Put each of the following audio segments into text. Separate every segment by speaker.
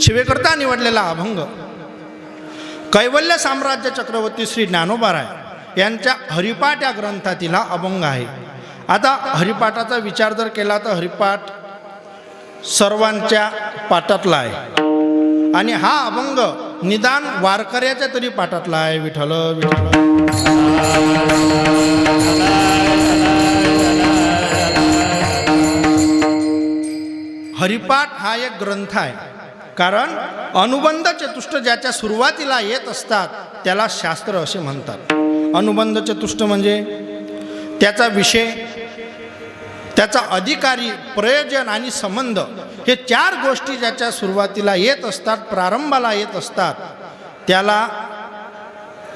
Speaker 1: शिवेकरता निवडलेला अभंग कैवल्य साम्राज्य चक्रवर्ती श्री ज्ञानोबाराय यांच्या हरिपाठ या ग्रंथातील हा अभंग आहे. आता हरिपाठाचा विचार जर केला तर हरिपाठ सर्वांच्या पाठातला आहे आणि हा अभंग निदान वारकऱ्याच्या तरी पाठातला आहे. विठ्ठल विठ्ठल. हरिपाठ हा एक ग्रंथ आहे, कारण अनुबंध चतुष्ट ज्याच्या सुरुवातीला येत असतात त्याला शास्त्र असे म्हणतात. अनुबंध चतुष्ट म्हणजे त्याचा विषय, त्याचा अधिकारी, प्रयोजन आणि संबंध हे चार गोष्टी ज्याच्या सुरुवातीला येत असतात, प्रारंभाला येत असतात, त्याला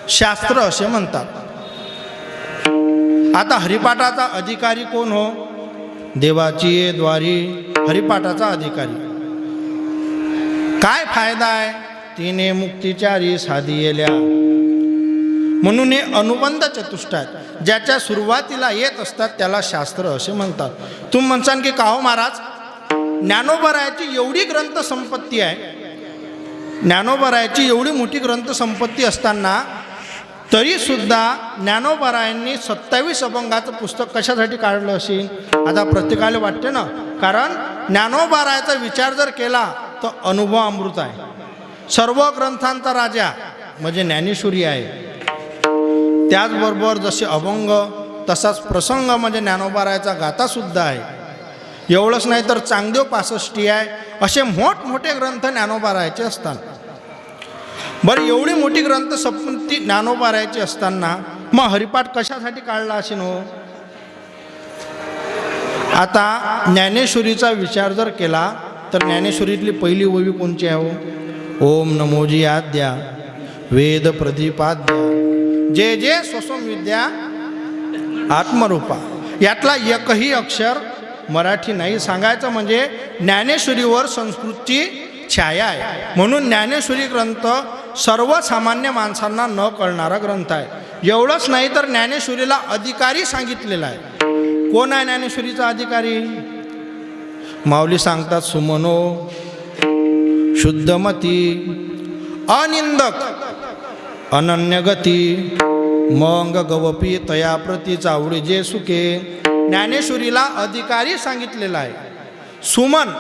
Speaker 1: शास्त्र असे म्हणतात. आता हरिपाठाचा अधिकारी कोण हो? देवाची द्वारी हरिपाठाचा अधिकारी. काय फायदा आहे? तिने मुक्तीचारी साधी येल्या. म्हणून हे अनुबंध चतुष्ट आहेत, ज्याच्या सुरुवातीला येत असतात त्याला शास्त्र असे म्हणतात. तुम्ही म्हणसान की का हो महाराज, ज्ञानोबारायाची एवढी ग्रंथसंपत्ती आहे, ज्ञानोबारायाची एवढी मोठी ग्रंथसंपत्ती असताना तरीसुद्धा ज्ञानोबारायांनी 27 अभंगाचं पुस्तक कशासाठी काढलं असेल? आता प्रत्येकाला वाटते ना, कारण ज्ञानोबारायाचा विचार जर केला तर अनुभव अमृत आहे. सर्व ग्रंथांचा राजा म्हणजे ज्ञानेश्वरी आहे. त्याचबरोबर जसे अभंग तसाच प्रसंग म्हणजे ज्ञानोबारायाचा गाथासुद्धा आहे. एवढंच नाही तर चांगदेव 65 आहे. असे मोठमोठे ग्रंथ ज्ञानोबारायाचे असतात. बरं, एवढी मोठी ग्रंथसंपत्ती ज्ञानोबारायाची असताना मग हरिपाठ कशासाठी काढला असेल हो? आता ज्ञानेश्वरीचा विचार जर केला तर ज्ञानेश्वरीतली पहिली ओवी कोणची आहे हो? ओम नमोजी आद्या वेद प्रदीपाद्या जे जे स्वसम विद्या आत्मरूपा. यातला एकही अक्षर मराठी नाही. सांगायचं म्हणजे ज्ञानेश्वरीवर संस्कृतची छाया आहे. म्हणून ज्ञानेश्वरी ग्रंथ सर्वसामान्य माणसांना न कळणारा ग्रंथ आहे. एवढंच नाही तर ज्ञानेश्वरीला अधिकारी सांगितलेला आहे. कोण आहे ज्ञानेश्वरीचा अधिकारी? माऊली सांगतात, सुमनो शुद्धमती अनिंदक अनन्यगती मंग गवपी तया प्रती चावडी जे सुके. ज्ञानेश्वरीला अधिकारी सांगितलेला आहे. सुमन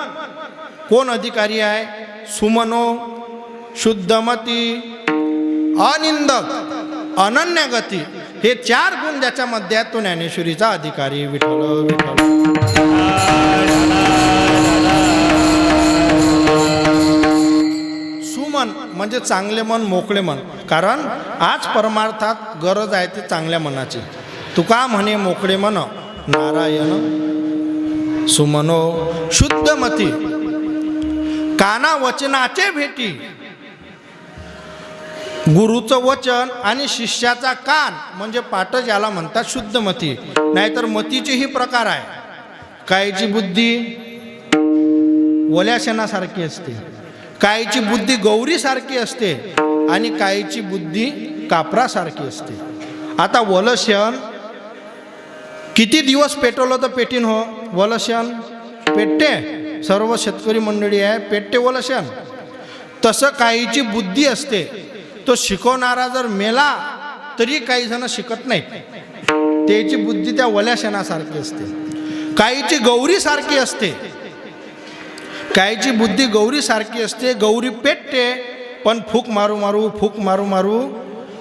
Speaker 1: कोण अधिकारी आहे? सुमनो शुद्धमती अनिंदक अनन्यगती हे चार गुण ज्याच्यामध्ये आहेत तो ज्ञानेश्वरीचा अधिकारी. विठ्ठल विठ्ठल. सुमन म्हणजे चांगले मन, मोकळे मन. कारण आज परमार्थात गरज आहे ती चांगल्या मनाची. तुका म्हणे मोकळे मन नारायण. सुमनो शुद्धमती काना वचनाचे भेटी. गुरुचं वचन आणि शिष्याचा कान म्हणजे पाठ ज्याला म्हणतात शुद्धमती. नाहीतर मतीचेही प्रकार आहे. कायची बुद्धी ओल्या शेणासारखी असते, कायची बुद्धी गौरीसारखी असते आणि कायची बुद्धी कापरासारखी असते. आता वलशेण किती दिवस पेटवलं तर पेटीन हो? वलशेण पेटते. सर्व शेतकरी मंडळी आहे, पेटते वलशेण. तसं काहीची बुद्धी असते. तो शिकवणारा जर मेला तरी काही जण शिकत नाहीत. त्याची बुद्धी त्या वल्या शेणासारखी असते. काहीची गौरीसारखी असते, काहीची बुद्धी गौरीसारखी असते. गौरी पेटते पण फूक मारू मारू फूक मारू मारू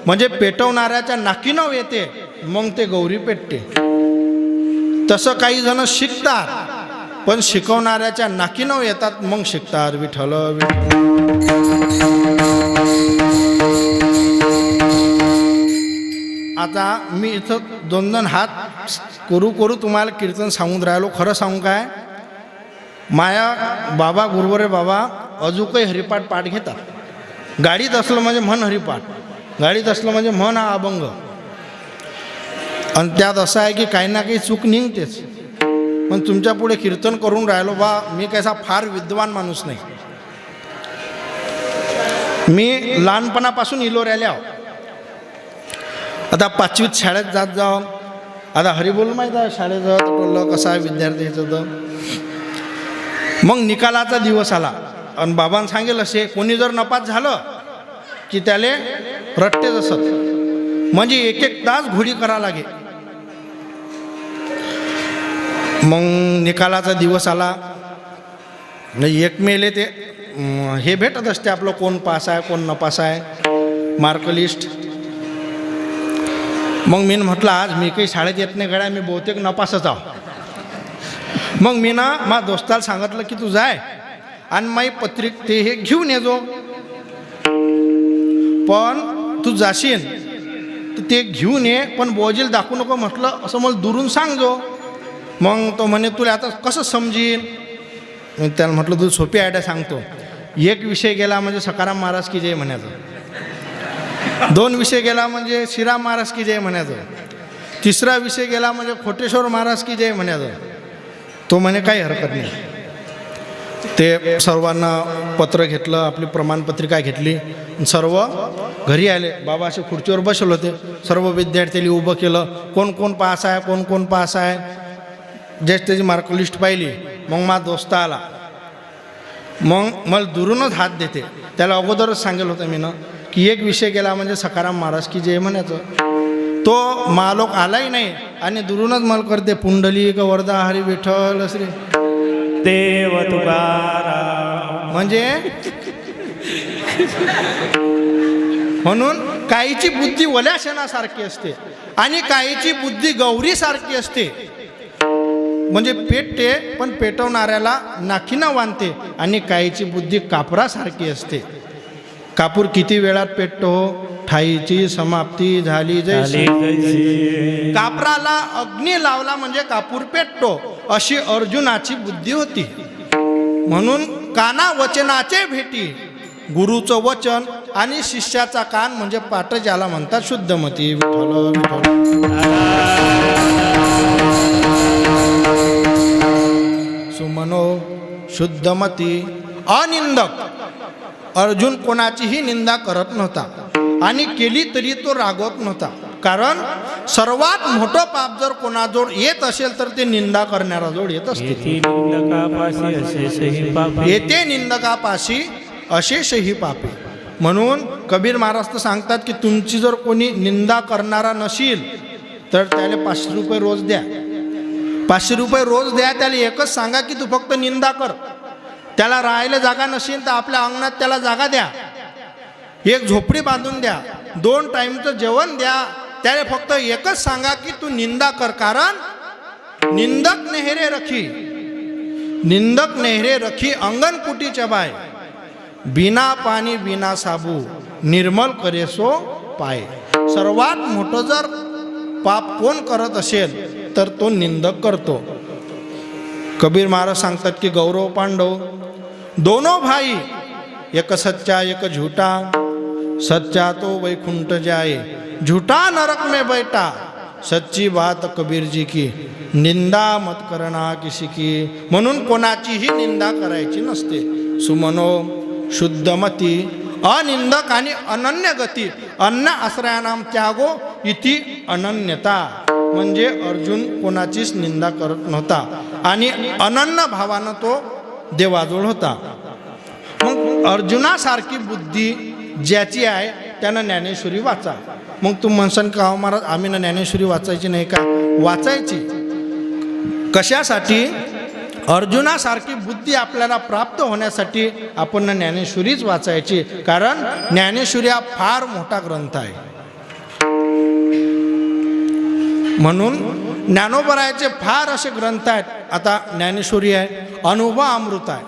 Speaker 1: म्हणजे पेटवणाऱ्याच्या नाकीनव येते, मग ते गौरी पेटते. तसं काही जण शिकतात पण शिकवणाऱ्याच्या नाकीनव येतात, मग शिकतात. विठ्ठल आता मी इथं दोन दोन हात करू करू तुम्हाला कीर्तन सांगून राहिलो. खरं सांगू काय, माया बाबा गुरुवरे बाबा अजूनही हरिपाठ पाठ घेतात. गाडीत असलं म्हणजे म्हण हरिपाठ, गाडीत असलं म्हणजे म्हण हा अभंग. आणि त्यात असं आहे की काही ना काही चूक निघतेच. पण तुमच्या पुढे कीर्तन करून राहिलो बा, मी कसा फार विद्वान माणूस नाही. मी लहानपणापासून इलोऱ्याला आहो. आता 5वीत शाळेत जात जाऊ. आता हरिबोल माहीत आहे, शाळेत जात टोललं कसं आहे विद्यार्थीचं. तर मग निकालाचा दिवस आला. आणि बाबांनी सांगेल असे, कोणी जर नपास झालं की त्याले रट्टे जसत, म्हणजे एक एक तास घोडी करा लागे. मग निकालाचा दिवस आला, एक मेले ते हे भेटत असते आपलं, कोण पास आहे कोण नपास आहे, मार्क लिस्ट. मग मी म्हटलं आज मी काही शाळेत येत नाही गड्या, मी बहुतेक नपासच आहो. मग मी ना माझ्या दोस्ताला सांगितलं की तू जाय आणि माई पत्रिक ते हे घेऊन येजो, पण तू जाशील तर ते घेऊन ये, पण बोजील दाखवू नको म्हटलं, असं मला दुरून सांगजो. मग तो म्हणे तुला आता कसं समजीन. मग त्याला म्हटलं तू सोपी आयडिया सांगतो, एक विषय गेला म्हणजे सकाराम महाराज की जय म्हणायचं, 2 विषय गेला म्हणजे श्रीराम महाराज की जय म्हणायचं, 3रा विषय गेला म्हणजे खोटेश्वर महाराज की जय म्हणायचं. तो म्हणे काही हरकत नाही. ते सर्वांना पत्र घेतलं, आपली प्रमाणपत्रिका घेतली, सर्व घरी आले. बाबा असे खुर्चीवर बसले होते, सर्व विद्यार्थ्यांनी उभं केलं, कोण कोण पास आहे कोण कोण पास आहे. जस्ट त्याची मार्क लिस्ट पाहिली. मग माझा दोस्त आला, मग मला दुरूनच हात देते. त्याला अगोदरच सांगेल होतं मी ना की एक विषय गेला म्हणजे सकाराम महाराज की जय म्हणायचं. तो मालोक आलाही नाही आणि दुरूनच मला करते, पुंडलिक वरदा हरी विठ्ठल श्री
Speaker 2: देव तुकाराम.
Speaker 1: म्हणजे म्हणून काहीची बुद्धी ओल्या शेणासारखी असते आणि काहीची बुद्धी गौरीसारखी असते. म्हणजे पेटते पण पेटवणाऱ्याला नाकीनं बांधते, आणि काहीची बुद्धी कापरासारखी असते. कापूर किती वेळात पेटतो, ठाईची समाप्ती झाली जैसी. कापराला अग्नी लावला म्हणजे कापूर पेटतो, अशी अर्जुनाची बुद्धी होती. म्हणून काना वचनाचे भेटी, गुरुचं वचन आणि शिष्याचा कान म्हणजे पाठ, ज्याला म्हणतात शुद्धमती. विठ्ठल सुमनो शुद्धमती. अनिंदक अर्जुन कोणाचीही निंदा करत नव्हता आणि केली तरी तो रागवत नव्हता. कारण सर्वात मोठं पाप जर कोणाजोड येत असेल तर ते निंदा करणारा जोड येत असते. येते निंदकापाशी अशेषही पापे. म्हणून कबीर महाराज तर सांगतात की तुमची जर कोणी निंदा करणारा नशील तर त्याला 500 रुपये रोज द्या. 500 रुपये रोज द्या. त्याला एकच सांगा की तू फक्त निंदा कर. त्याला राहायला जागा नसेल तर आपल्या अंगणात त्याला जागा द्या, एक झोपडी बांधून द्या, 2 टाईमचं जेवण द्या. त्याला फक्त एकच सांगा की तू निंदा कर. कारण निंदक नेहरे रखी, निंदक नेहरे रखी अंगण कुटी चबाय, बिना पाणी बिना साबू निर्मल करे सो पाय. सर्वात मोठं जर पाप कोण करत असेल तर तो निंदक करतो. कबीर महाराज सांगतात की गौरव पांडव दोनों भाई, एक सच्चा एक झूठा, सच्चा तो वैकुंठ जाए, झूठा नरक में बैठा, सच्ची बात कबीर जी की, निंदा मत करना किसी की. म्हणून कोणाचीही निंदा करायची नसते. सुमनो शुद्धमती. अनिंदक आणि अनन्य गती. अन्न आश्रयानाम त्यागो इति अनन्यता. म्हणजे अर्जुन कोणाचीच निंदा करत नव्हता आणि अनन्य भावानं तो देवाजवळ होता. मग अर्जुनासारखी बुद्धी ज्याची आहे त्यानं ज्ञानेश्वरी वाचा. मग तू म्हणसान का महाराज आम्ही ना ज्ञानेश्वरी वाचायची नाही का? वाचायची. कशासाठी? अर्जुनासारखी बुद्धी आपल्याला प्राप्त होण्यासाठी आपण ज्ञानेश्वरीच वाचायची. कारण ज्ञानेश्वरी हा फार मोठा ग्रंथ आहे. म्हणून ज्ञानोबरायाचे फार असे ग्रंथ आहेत. आता ज्ञानेश्वरी आहे, अनुभव अमृत आहे,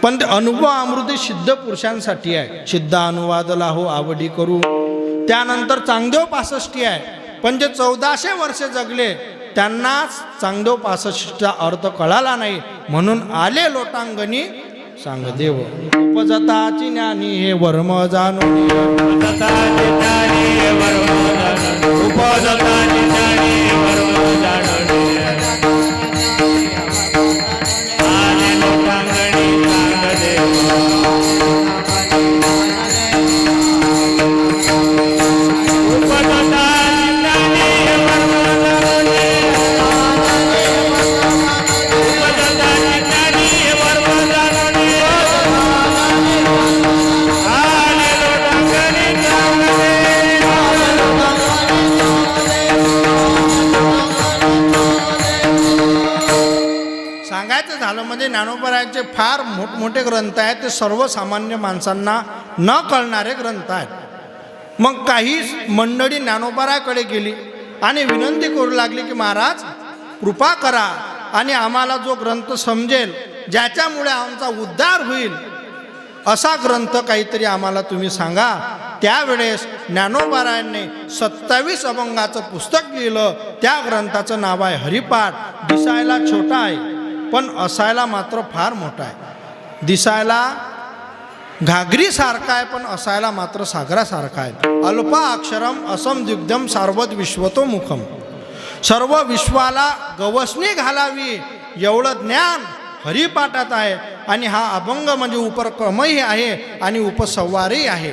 Speaker 1: पण ते अनुभव अमृत सिद्ध पुरुषांसाठी आहे. सिद्ध अनुवादला हो आवडी करू. त्यानंतर चांगदेव 65 आहे, पण जे 1400 वर्षे जगले त्यांनाच चांगदेव 65चा अर्थ कळाला नाही. म्हणून आले लोटांगणी सांगदेव. उपजताची ज्ञानी हे वर्म जाणून, उपजताची ज्ञानी हे वर्म जाणून, आले लोटांगणी सांगदेव. ज्ञानोबरायांचे फार मोठमोठे ग्रंथ आहेत, ते सर्वसामान्य माणसांना न कळणारे ग्रंथ आहेत. मग काही मंडळी ज्ञानोबरायाकडे गेली आणि विनंती करू लागली की महाराज कृपा करा आणि आम्हाला जो ग्रंथ समजेल, ज्याच्यामुळे आमचा उद्धार होईल, असा ग्रंथ काहीतरी आम्हाला तुम्ही सांगा. त्यावेळेस ज्ञानोबरायांनी 27 अभंगाचं पुस्तक लिहिलं. त्या ग्रंथाचं नाव आहे हरिपाठ. दिसायला छोटा आहे पण असायला मात्र फार मोठा आहे. दिसायला घागरीसारखा आहे पण असायला मात्र सागरासारखा आहे. अल्प अक्षरम असम दिग्धम सार्वत विश्वतो मुखम. सर्व विश्वाला गवसणी घालावी एवढं ज्ञान हरिपाठात आहे. आणि हा अभंग म्हणजे उपक्रमही आहे आणि उपसंवारही आहे.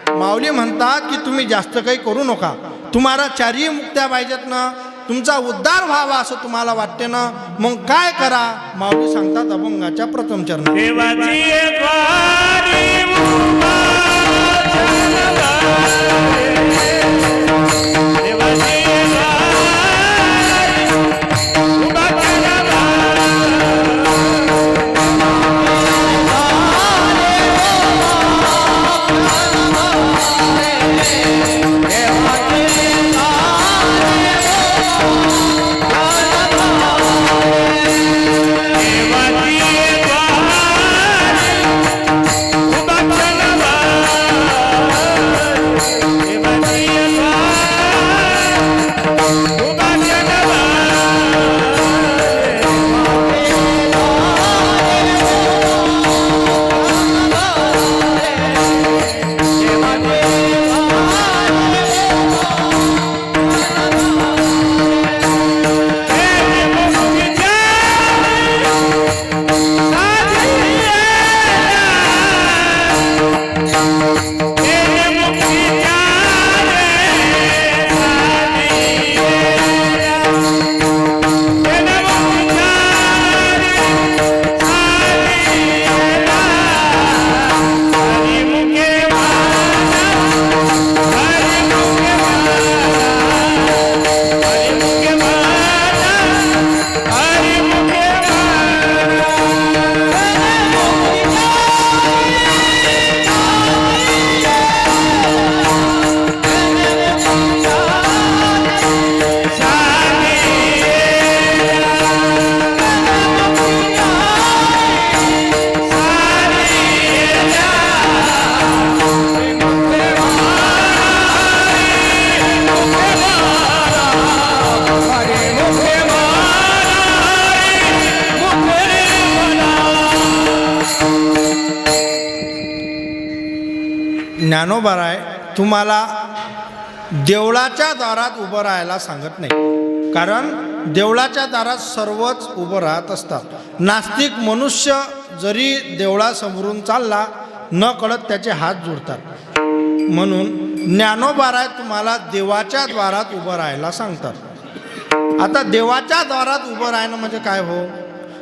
Speaker 1: माऊली म्हणतात की तुम्ही जास्त काही करू नका, तुम्हाला 4ही मुक्त्या पाहिजेत ना, तुमचा उद्धार व्हावा असं तुम्हाला वाटते ना, मग काय करा. माऊली सांगतात अभंगाच्या प्रथम चरणात,
Speaker 2: देवाची द्वारी
Speaker 1: ज्ञानोबराय तुम्हाला देवळाच्या दारात उभं राहायला सांगत नाही, कारण देवळाच्या दारात सर्वच उभं राहत असतात. नास्तिक मनुष्य जरी देवळासमोरून चालला न कळत त्याचे हात जोडतात. म्हणून ज्ञानोबराय तुम्हाला देवाच्या द्वारात उभं राहायला सांगतात. आता देवाच्या द्वारात उभं राहणं म्हणजे काय हो?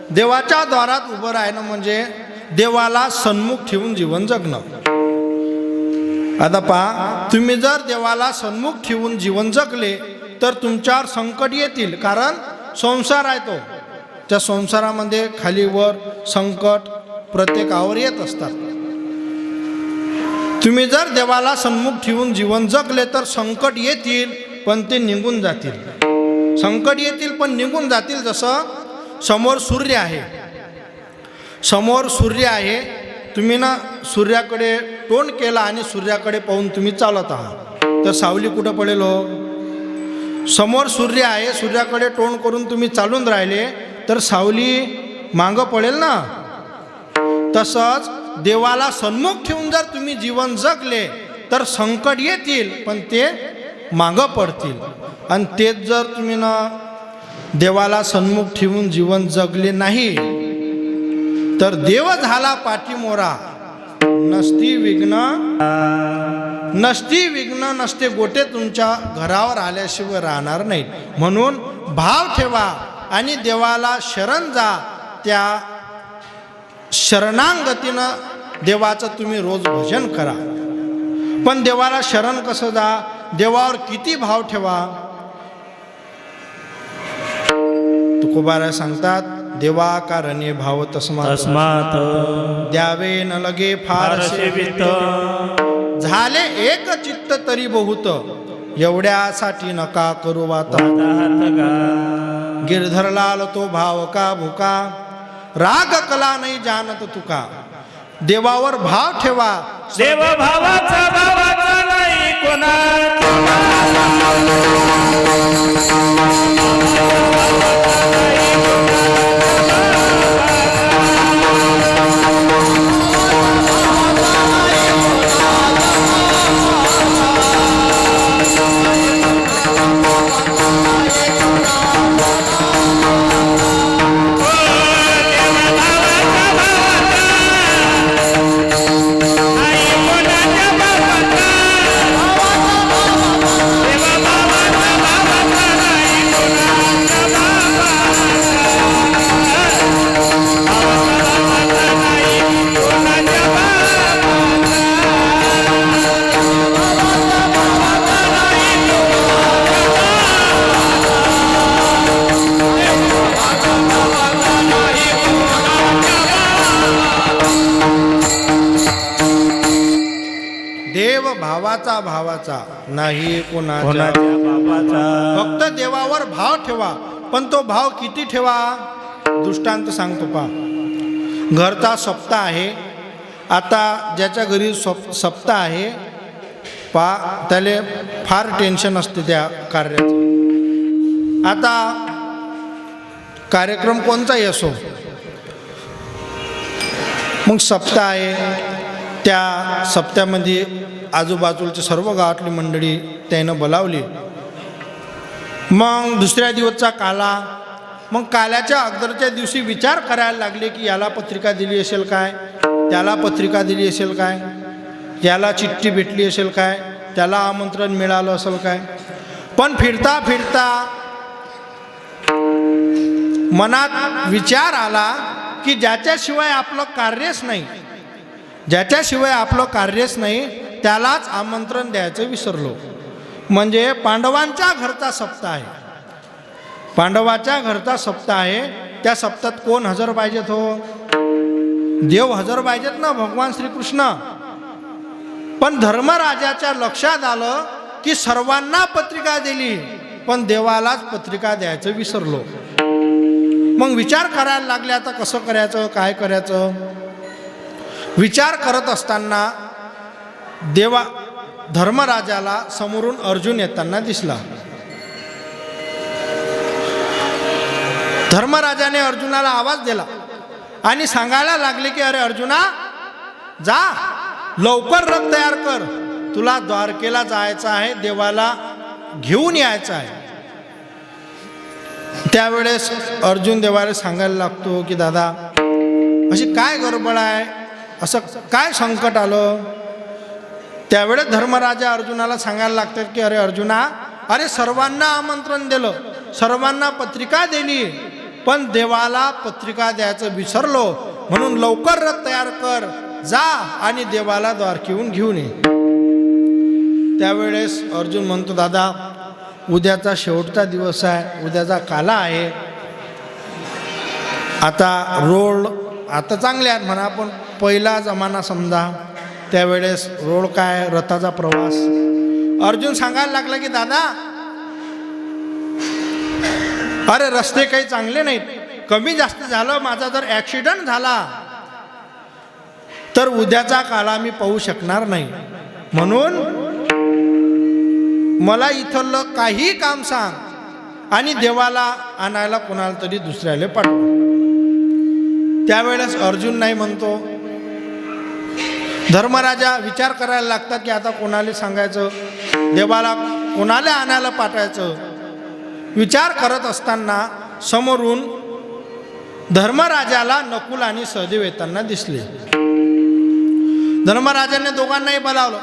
Speaker 1: देवाच्या द्वारात उभं राहणं म्हणजे देवाला सन्मुख ठेवून जीवन जगणं. आता पहा, तुम्ही जर देवाला सन्मुख ठेवून जीवन जगले तर तुमच्यावर संकट येतील, कारण संसार आहे तो. त्या संसारामध्ये खालीवर संकट प्रत्येकावर येत असतात. तुम्ही जर देवाला सन्मुख ठेवून जीवन जगले तर संकट येतील पण ते निघून जातील. संकट येतील पण निघून जातील. जसं समोर सूर्य आहे, समोर सूर्य आहे, तुम्ही ना सूर्याकडे तोंड केला आणि सूर्याकडे पाहून तुम्ही चालत आहात तर सावली कुठं पडेल हो? समोर सूर्य आहे, सूर्याकडे तोंड करून तुम्ही चालून राहिले तर सावली मागं पडेल ना. तसंच देवाला सन्मुख ठेवून जर तुम्ही जीवन जगले तर संकट येतील पण ते मागं पडतील. आणि तेच जर तुम्ही ना देवाला सन्मुख ठेवून जीवन जगले नाही तर देव झाला पाठीमोरा, नसती विघ्न नसते गोटे तुमच्या घरावर आल्याशिवाय राहणार नाहीत. म्हणून भाव ठेवा आणि देवाला शरण जा. त्या शरणांगतीनं देवाचं तुम्ही रोज भजन करा. पण देवाला शरण कसं जा? देवावर किती भाव ठेवा? तुकोबाराय सांगतात, देवा कारणे भाव तस्मात
Speaker 2: तस्मात
Speaker 1: द्यावे न लगे
Speaker 2: फारसे
Speaker 1: फारसे
Speaker 2: वित्त
Speaker 1: झाले एक चित्त तरी बहुत एवढ्यासाठी नका करू वाता
Speaker 2: हात गा
Speaker 1: गिरधर लाल तो भाव का भुका राग कला नाही जानत तुका देवावर भाव ठेवा
Speaker 2: देव भावाचा नाही कोणाचा
Speaker 1: देव भावाचा नाही कोणाचा
Speaker 2: कोणाच्या बापाचा
Speaker 1: फक्त देवावर भाव ठेवा पण तो भाव किती ठेवा दृष्टांत सांगतो पा घरचा सप्ताह आहे आता ज्याच्या घरी सप्ताह आहे पा त्याले फार टेन्शन असते त्या कार्याचं आता कार्यक्रम कोणताही असो मग सप्ताह आहे त्या सप्त्यामध्ये आजूबाजूची सर्व गावातली मंडळी त्यानं बोलावली मग दुसऱ्या दिवसचा काला मग काल्याच्या अगोदरच्या दिवशी विचार करायला लागले की याला पत्रिका दिली असेल काय त्याला पत्रिका दिली असेल काय याला चिठ्ठी भेटली असेल काय त्याला आमंत्रण मिळालं असेल काय पण फिरता फिरता मनात विचार आला की ज्याच्याशिवाय आपलं कार्यच नाही ज्याच्याशिवाय आपलं कार्यच नाही त्यालाच आमंत्रण द्यायचं विसरलो म्हणजे पांडवांच्या घरचा सप्ताह आहे पांडवाच्या घरचा सप्ताह आहे त्या सप्त्यात कोण हजर पाहिजेत हो देव हजर पाहिजेत ना भगवान श्रीकृष्ण पण धर्मराजाच्या लक्षात आलं की सर्वांना पत्रिका दिली पण देवालाच पत्रिका द्यायचं विसरलो मग विचार करायला लागले आता कसं करायचं काय करायचं विचार करत असताना धर्मराजाला समोरून अर्जुन येताना दिसला धर्मराजाने अर्जुनाला आवाज दिला आणि सांगायला लागले की अरे अर्जुना जा लवकर रथ तयार कर तुला द्वारकेला जायचं आहे देवाला घेऊन यायचं आहे त्यावेळेस अर्जुन देवाला सांगायला लागतो की दादा अशी काय गडबड आहे असं काय संकट आलं त्यावेळेस धर्मराजा अर्जुनाला सांगायला लागतात की अरे अर्जुना अरे सर्वांना आमंत्रण दिलं सर्वांना पत्रिका दिली पण देवाला पत्रिका द्यायचं विसरलो म्हणून लवकर रथ तयार कर जा आणि देवाला द्वारकेहून घेऊन ये त्यावेळेस अर्जुन म्हणतो दादा उद्याचा शेवटचा दिवस आहे उद्याचा काला आहे आता रोड आता चांगले आहेत म्हणा पण पहिला जमाना समजा त्यावेळेस रोड काय रथाचा प्रवास अर्जुन सांगायला लागला की दादा अरे रस्ते काही चांगले नाहीत कमी जास्त झालं माझा जर ॲक्सिडेंट झाला तर उद्याचा काला मी पाहू शकणार नाही म्हणून मला इथलं काही काम सांग आणि देवाला आणायला कोणाला तरी दुसऱ्याला पाठव त्यावेळेस अर्जुन नाही म्हणतो धर्मराजा विचार करायला लागतात की आता कोणाला सांगायचं देवाला कोणाला आणायला पाठवायचं विचार करत असताना समोरून धर्मराजाला नकुल आणि सहदेव येताना दिसले धर्मराजाने दोघांनाही बोलावलं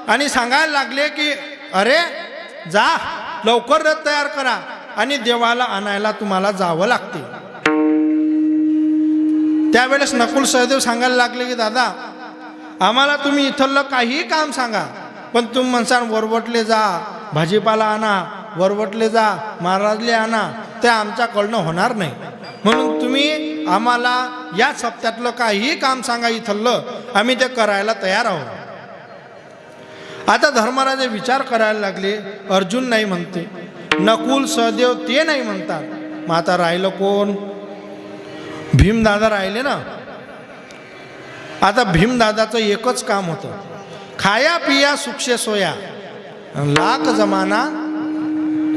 Speaker 1: आणि सांगायला लागले की अरे जा लवकर रथ तयार करा आणि देवाला आणायला तुम्हाला जावं लागते त्यावेळेस नकुल सहदेव सांगायला लागले की दादा आम्हाला तुम्ही इथलं काही काम सांगा पण तुम्ही म्हणसाल वरवटले जा भाजीपाला आणा वरवटले जा महाराजले आणा ते आमच्याकडनं होणार नाही म्हणून तुम्ही तुम्ही आम्हाला या सप्त्यातलं काहीही काम सांगा इथलं, आम्ही ते करायला तयार आहोत. आता धर्मराजे विचार करायला लागले. अर्जुन नाही म्हणते, नकुल सहदेव ते नाही म्हणतात, मग आता राहिलं कोण? भीमदादा राहिले ना. आता भीमदादाचं एकच काम होतं, खाया पिया सुक्षे सोया, लाख जमाना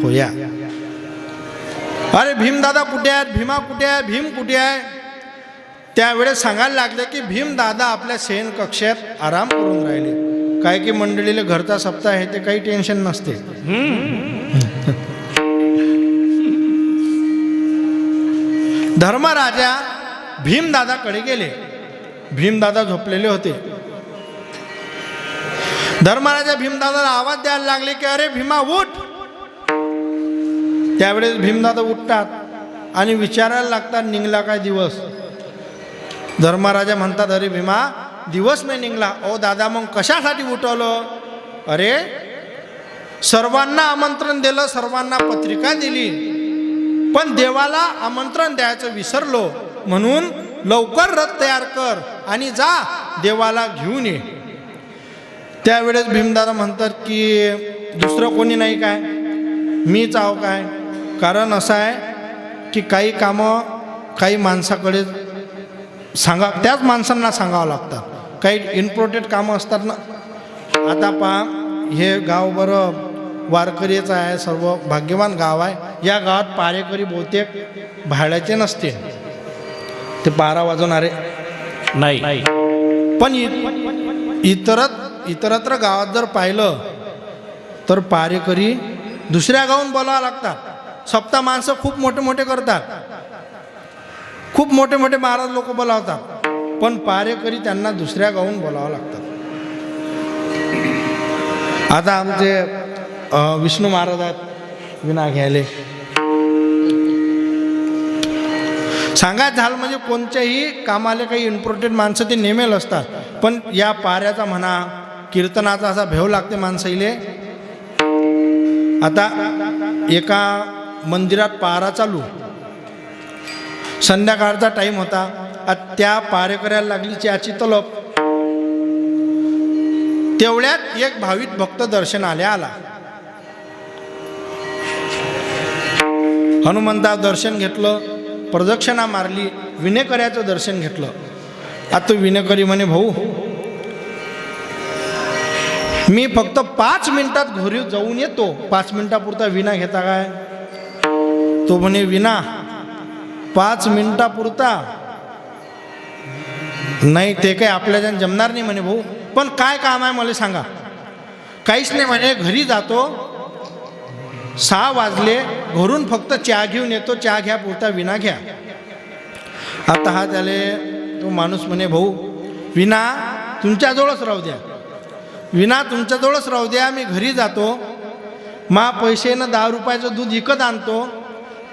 Speaker 1: खोया. अरे भीमदादा कुठे आहेत, भीमा कुठे आहे, भीम कुठे आहे? त्यावेळेस सांगायला लागले की भीमदादा आपल्या शयन कक्षात आराम करून राहिले. काय की मंडळीला घरचा सप्ताह आहे ते काही टेन्शन नसते. धर्मराजा भीमदादाकडे गेले. भीमदादा झोपलेले होते. धर्मराजा भीमदादाला आवाज द्यायला लागले की अरे भीमा उठ. त्यावेळेस भीमदादा उठतात आणि विचारायला लागतात निघला काय दिवस. धर्मराजा म्हणतात अरे भीमा दिवस नाही निघला. ओ दादा मग कशासाठी उठवलं? अरे सर्वांना आमंत्रण दिलं, सर्वांना पत्रिका दिली, पण देवाला आमंत्रण द्यायचं विसरलो, म्हणून लवकर रथ तयार कर आणि जा देवाला घेऊन ये. त्यावेळेस भीमदादा म्हणतात की दुसरं कोणी नाही काय, मीच आहो काय? कारण असं आहे की काही कामं काही माणसाकडे सांगा, त्याच माणसांना सांगावं लागतात. काही इम्पॉर्टंट कामं असतात ना. आता पहा हे गाव बरं वारकरीचं आहे, सर्व भाग्यवान गाव आहे. या गावात पारेकरी बहुतेक भाड्याचे नसते, ते पारा वाजवणारे
Speaker 2: नाही.
Speaker 1: पण इतरत्र गावात जर पाहिलं तर पारेकरी दुसऱ्या गावून बोलावं लागतात. सप्ताह माणसं खूप मोठे मोठे करतात, खूप मोठे मोठे महाराज लोक बोलावतात, पण पारेकरी त्यांना दुसऱ्या गावून बोलावं लागतात. आता आमचे विष्णू महाराज आहेत विना घ्यायले. सांगायचं झालं म्हणजे कोणत्याही कामाला काही इम्पॉर्टंट माणसं ते नेमेल असतात, पण या पाऱ्याचा म्हणा कीर्तनाचा असा भेव लागते माणसाईले. आता एका मंदिरात पारा चालू, संध्याकाळचा टाईम होता. त्या पारेकऱ्याला लागली चहाची तलप. तेवढ्यात एक भाविक भक्त दर्शनाला आला. हनुमंता दर्शन घेतलं, प्रदक्षिणा मारली, विनेकऱ्याचं दर्शन घेतलं. आता तो विनेकरी म्हणे भाऊ मी फक्त 5 मिनिटात घरी जाऊन येतो, 5 मिनिटापुरता विना घेता काय? तो म्हणे विना 5 मिनिटापुरता नाही, ते काही आपल्याला जमणार नाही म्हणे भाऊ. पण काय काम आहे मला सांगा? काहीच नाही म्हणे, घरी जातो, 6 वाजले, घरून फक्त चहा घेऊन येतो, चहा घ्या पुरता विना घ्या. आता हा त्याले तो माणूस म्हणे भाऊ विना तुमच्याजवळच राहू द्या, विना तुमच्याजवळच राहू द्या, मी घरी जातो, मा पैसेनं 10 रुपयाचं दूध विकत आणतो,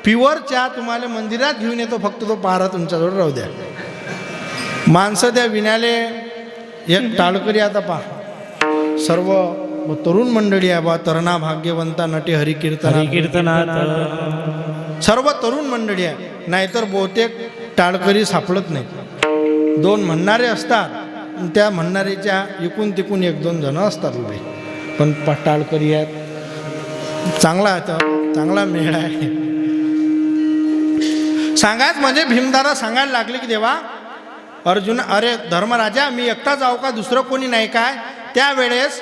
Speaker 1: प्युअर चहा तुम्हाला मंदिरात घेऊन येतो, फक्त तो पारा तुमच्याजवळ राहू द्या. माणसं त्या विण्याले एक टाळकरी. आता पहा सर्व तरुण मंडळी आहे बा, तरणा भाग्यवंता नटे
Speaker 2: हरिकीर्तनात
Speaker 1: सर्व तरुण मंडळी आहे. नाहीतर बहुतेक टाळकरी सापडत नाही. 2 म्हणणारे असतात, त्या म्हणणाऱ्याच्या इकून तिकून 1-2 जण असतात उभे, पण टाळकरी आहेत. चांगला आहे, चांगला मेळ आहे. सांगायचं म्हणजे भीमदादा सांगायला लागले की देवा अर्जुन अरे धर्मराजा मी एकटा जाऊ का, दुसरं कोणी नाही काय? त्यावेळेस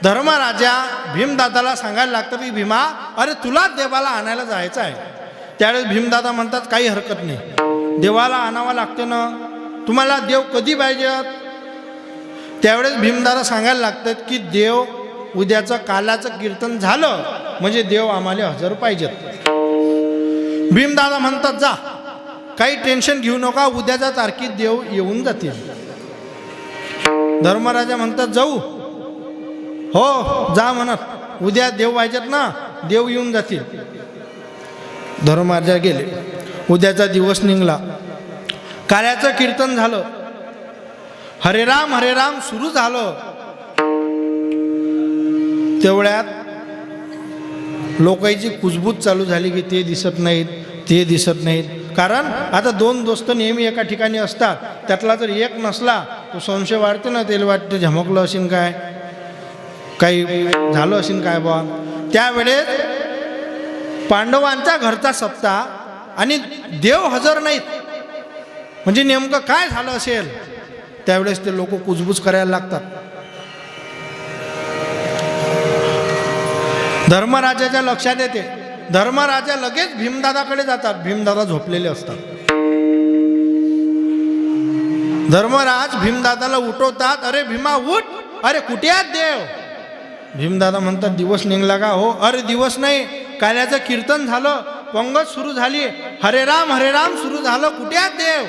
Speaker 1: धर्मराजा भीमदादाला सांगायला लागतं की भीमा अरे तुला देवाला आणायला जायचं आहे. त्यावेळेस भीमदादा म्हणतात काही हरकत नाही, देवाला आणावं लागते ना, तुम्हाला देव कधी पाहिजेत? त्यावेळेस भीमदादा सांगायला लागतात की देव उद्याचं कालाचं कीर्तन झालं म्हणजे देव आम्हाला हजर पाहिजेत. भीमदादा म्हणतात जा काही टेन्शन घेऊ नका, उद्याच्या तारखेत देव येऊन जातील. धर्मराजा म्हणतात जाऊ, हो जा म्हणत, उद्या देव पाहिजेत ना, देव येऊन जातील. धर्मराजा गेले. उद्याचा दिवस निघला, काल्याचं कीर्तन झालं, हरे राम सुरू झालं. तेवढ्यात लोकांची कुजबूज चालू झाली की ते दिसत नाहीत, ते दिसत नाहीत. कारण आता दोन दोस्त नेहमी एका ठिकाणी असतात, त्यातला जर एक नसला तो संशय वाढते ना, त्याला वाटते झमकलं असेल काय, काही झालं असेल काय बा. त्यावेळेस पांडवांच्या घरचा सप्ताह आणि देव हजर नाहीत, म्हणजे नेमकं काय झालं असेल. त्यावेळेस ते लोक कुजबूज करायला लागतात. धर्मराजाच्या लक्षात येते, धर्मराजा लगेच भीमदादाकडे जातात. भीमदादा झोपलेले असतात. धर्मराज भीमदादाला उठवतात. अरे भीमा उठ, अरे कुठे आहेत देव. भीमदादा म्हणतात दिवस निघला का. हो. अरे दिवस नाही, काल्याचं कीर्तन झालं, पंगत सुरू झाली, हरे राम सुरू झालं, कुठे आहेत देव.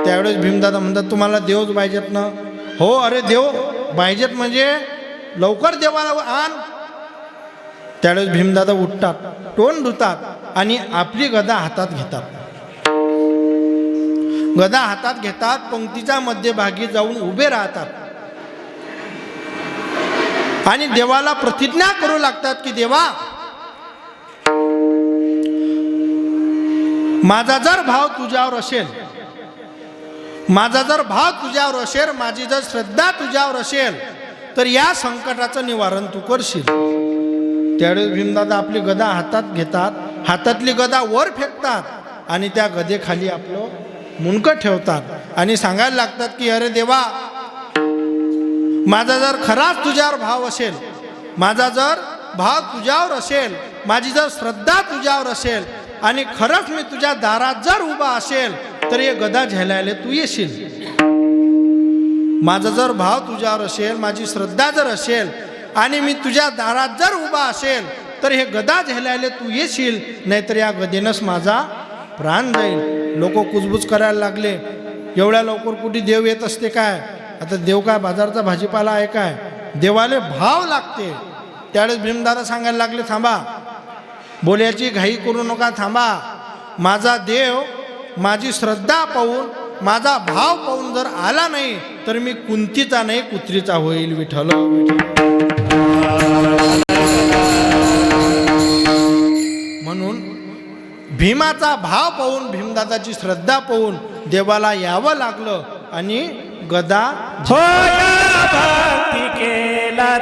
Speaker 1: त्यावेळेस भीमदादा म्हणतात तुम्हाला देवच पाहिजेत ना. हो. अरे देव पाहिजेत म्हणजे लवकर देवाला आण. त्यावेळेस भीमदादा उठतात, तोंड धुतात आणि आपली गदा हातात घेतात. गदा हातात घेतात, पंक्तीच्या मध्यभागी जाऊन उभे राहतात आणि देवाला प्रतिज्ञा करू लागतात की देवा, माझा जर भाव तुझ्यावर असेल, माझा जर भाव तुझ्यावर असेल, माझी जर श्रद्धा तुझ्यावर असेल, तर या संकटाचं निवारण तू करशील. त्यावेळेस भीमदादा आपली गदा हातात घेतात, हातातली गदा वर फेकतात आणि त्या गदेखाली आपलं मुंडकं ठेवतात आणि सांगायला लागतात की अरे देवा, माझा जर खराच तुझ्यावर भाव असेल, माझा जर भाव तुझ्यावर असेल, माझी जर श्रद्धा तुझ्यावर असेल आणि खरंच मी तुझ्या दारात जर उभा असेल, तर हे गदा झेलायला तू येशील. माझा जर भाव तुझ्यावर असेल, माझी श्रद्धा जर असेल आणि मी तुझ्या दारात जर उभा असेल, तर हे गदा झेलायला तू येशील, नाहीतर या गदेनंच माझा प्राण जाईल. लोक कुजबूज करायला लागले. एवढ्या लवकर कुठे देव येत असते काय. आता देव काय बाजारचा भाजीपाला आहे काय, देवाले भाव लागते. त्यावेळेस भीमदादा सांगायला लागले थांबा, बोलायची घाई करू नका, थांबा. माझा देव माझी श्रद्धा पाहून, माझा भाव पाहून जर आला नाही, तर मी कुंतीचा नाही कुत्रीचा होईल. विठ्ठल. म्हणून भीमाचा भाव पाहून, भीमदादाची श्रद्धा पाहून देवाला यावं लागलं आणि गदा
Speaker 2: भक्ती केला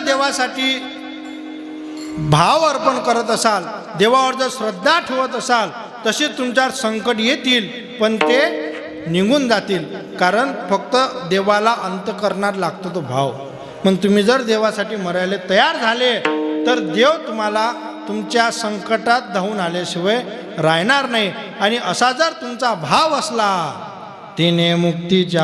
Speaker 1: देवासाठी भाव अर्पण करत असाल, देवावर जर श्रद्धा ठेवत असाल, तसे तुमच्यावर संकट येतील, पण ते निघून जातील. कारण फक्त देवाला अंतःकरणात लागतो तो भाव. पण तुम्ही जर देवासाठी मरायला तयार झाले, तर देव तुम्हाला तुमच्या संकटात धावून आल्याशिवाय राहणार नाही. आणि असा जर तुमचा भाव असला, तिने मुक्तीच्या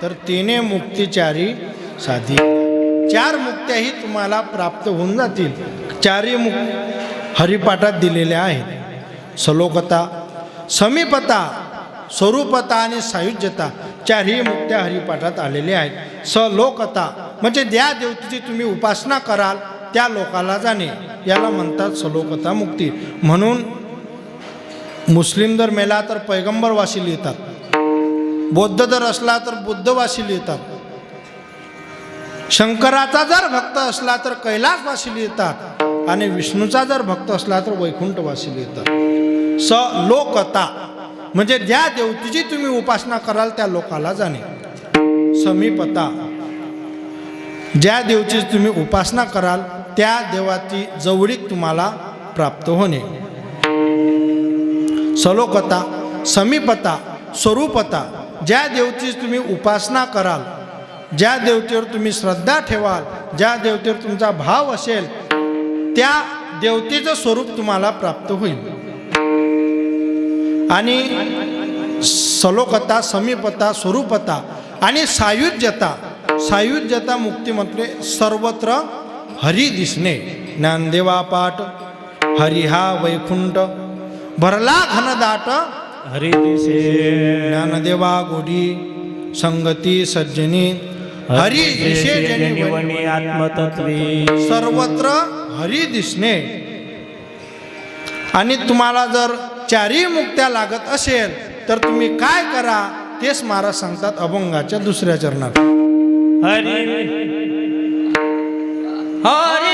Speaker 1: तर तिने मुक्तिचारी साधी. 4 मुक्त्याही तुम्हाला प्राप्त होऊन जातील. 4ही हरिपाठात दिलेल्या आहेत. सलोकता, समीपता, स्वरूपता आणि सायुज्यता 4ही मुक्त्या हरिपाठात आलेल्या आहेत. सलोकता म्हणजे ज्या देवतेची तुम्ही उपासना कराल त्या लोकाला जाणे, याला म्हणतात सलोकता मुक्ती. म्हणून मुस्लिम जर मेला तर पैगंबरवासी लिहितात, बौद्ध जर असला तर बुद्धवासी लिहितात, शंकराचा जर भक्त असला तर कैलासवासी लिहितात, आणि विष्णूचा जर भक्त असला तर वैकुंठवासी लिहितात. सलोकता म्हणजे ज्या देवतेची तुम्ही उपासना कराल त्या लोकाला जाणे. समीपता ज्या देवतेची तुम्ही उपासना कराल त्या देवाची जवळीक तुम्हाला प्राप्त होणे. सलोकता, समीपता, स्वरूपता ज्या देवतेची तुम्ही उपासना कराल, ज्या देवतेवर तुम्ही श्रद्धा ठेवाल, ज्या देवतेवर तुमचा भाव असेल त्या देवतेचं स्वरूप तुम्हाला प्राप्त होईल. आणि सलोकता, समीपता, स्वरूपता आणि सायुज्यता. सायुज्यता मुक्ती म्हटले सर्वत्र हरी दिसणे. ज्ञानदेवा पाठ, हरी हा वैकुंठ भरला घनदाट,
Speaker 2: हरी दिसे
Speaker 1: ज्ञानदेवा गोडी संगती सज्जनी, हरी दिशे जनी
Speaker 2: वनी आत्मतत्वे.
Speaker 1: सर्वत्र हरी दिसणे. आणि तुम्हाला जर 4ही मुक्त्या लागत असेल तर तुम्ही काय करा तेच महाराज सांगतात अभंगाच्या 2ऱ्या चरणात.
Speaker 2: हरी हरी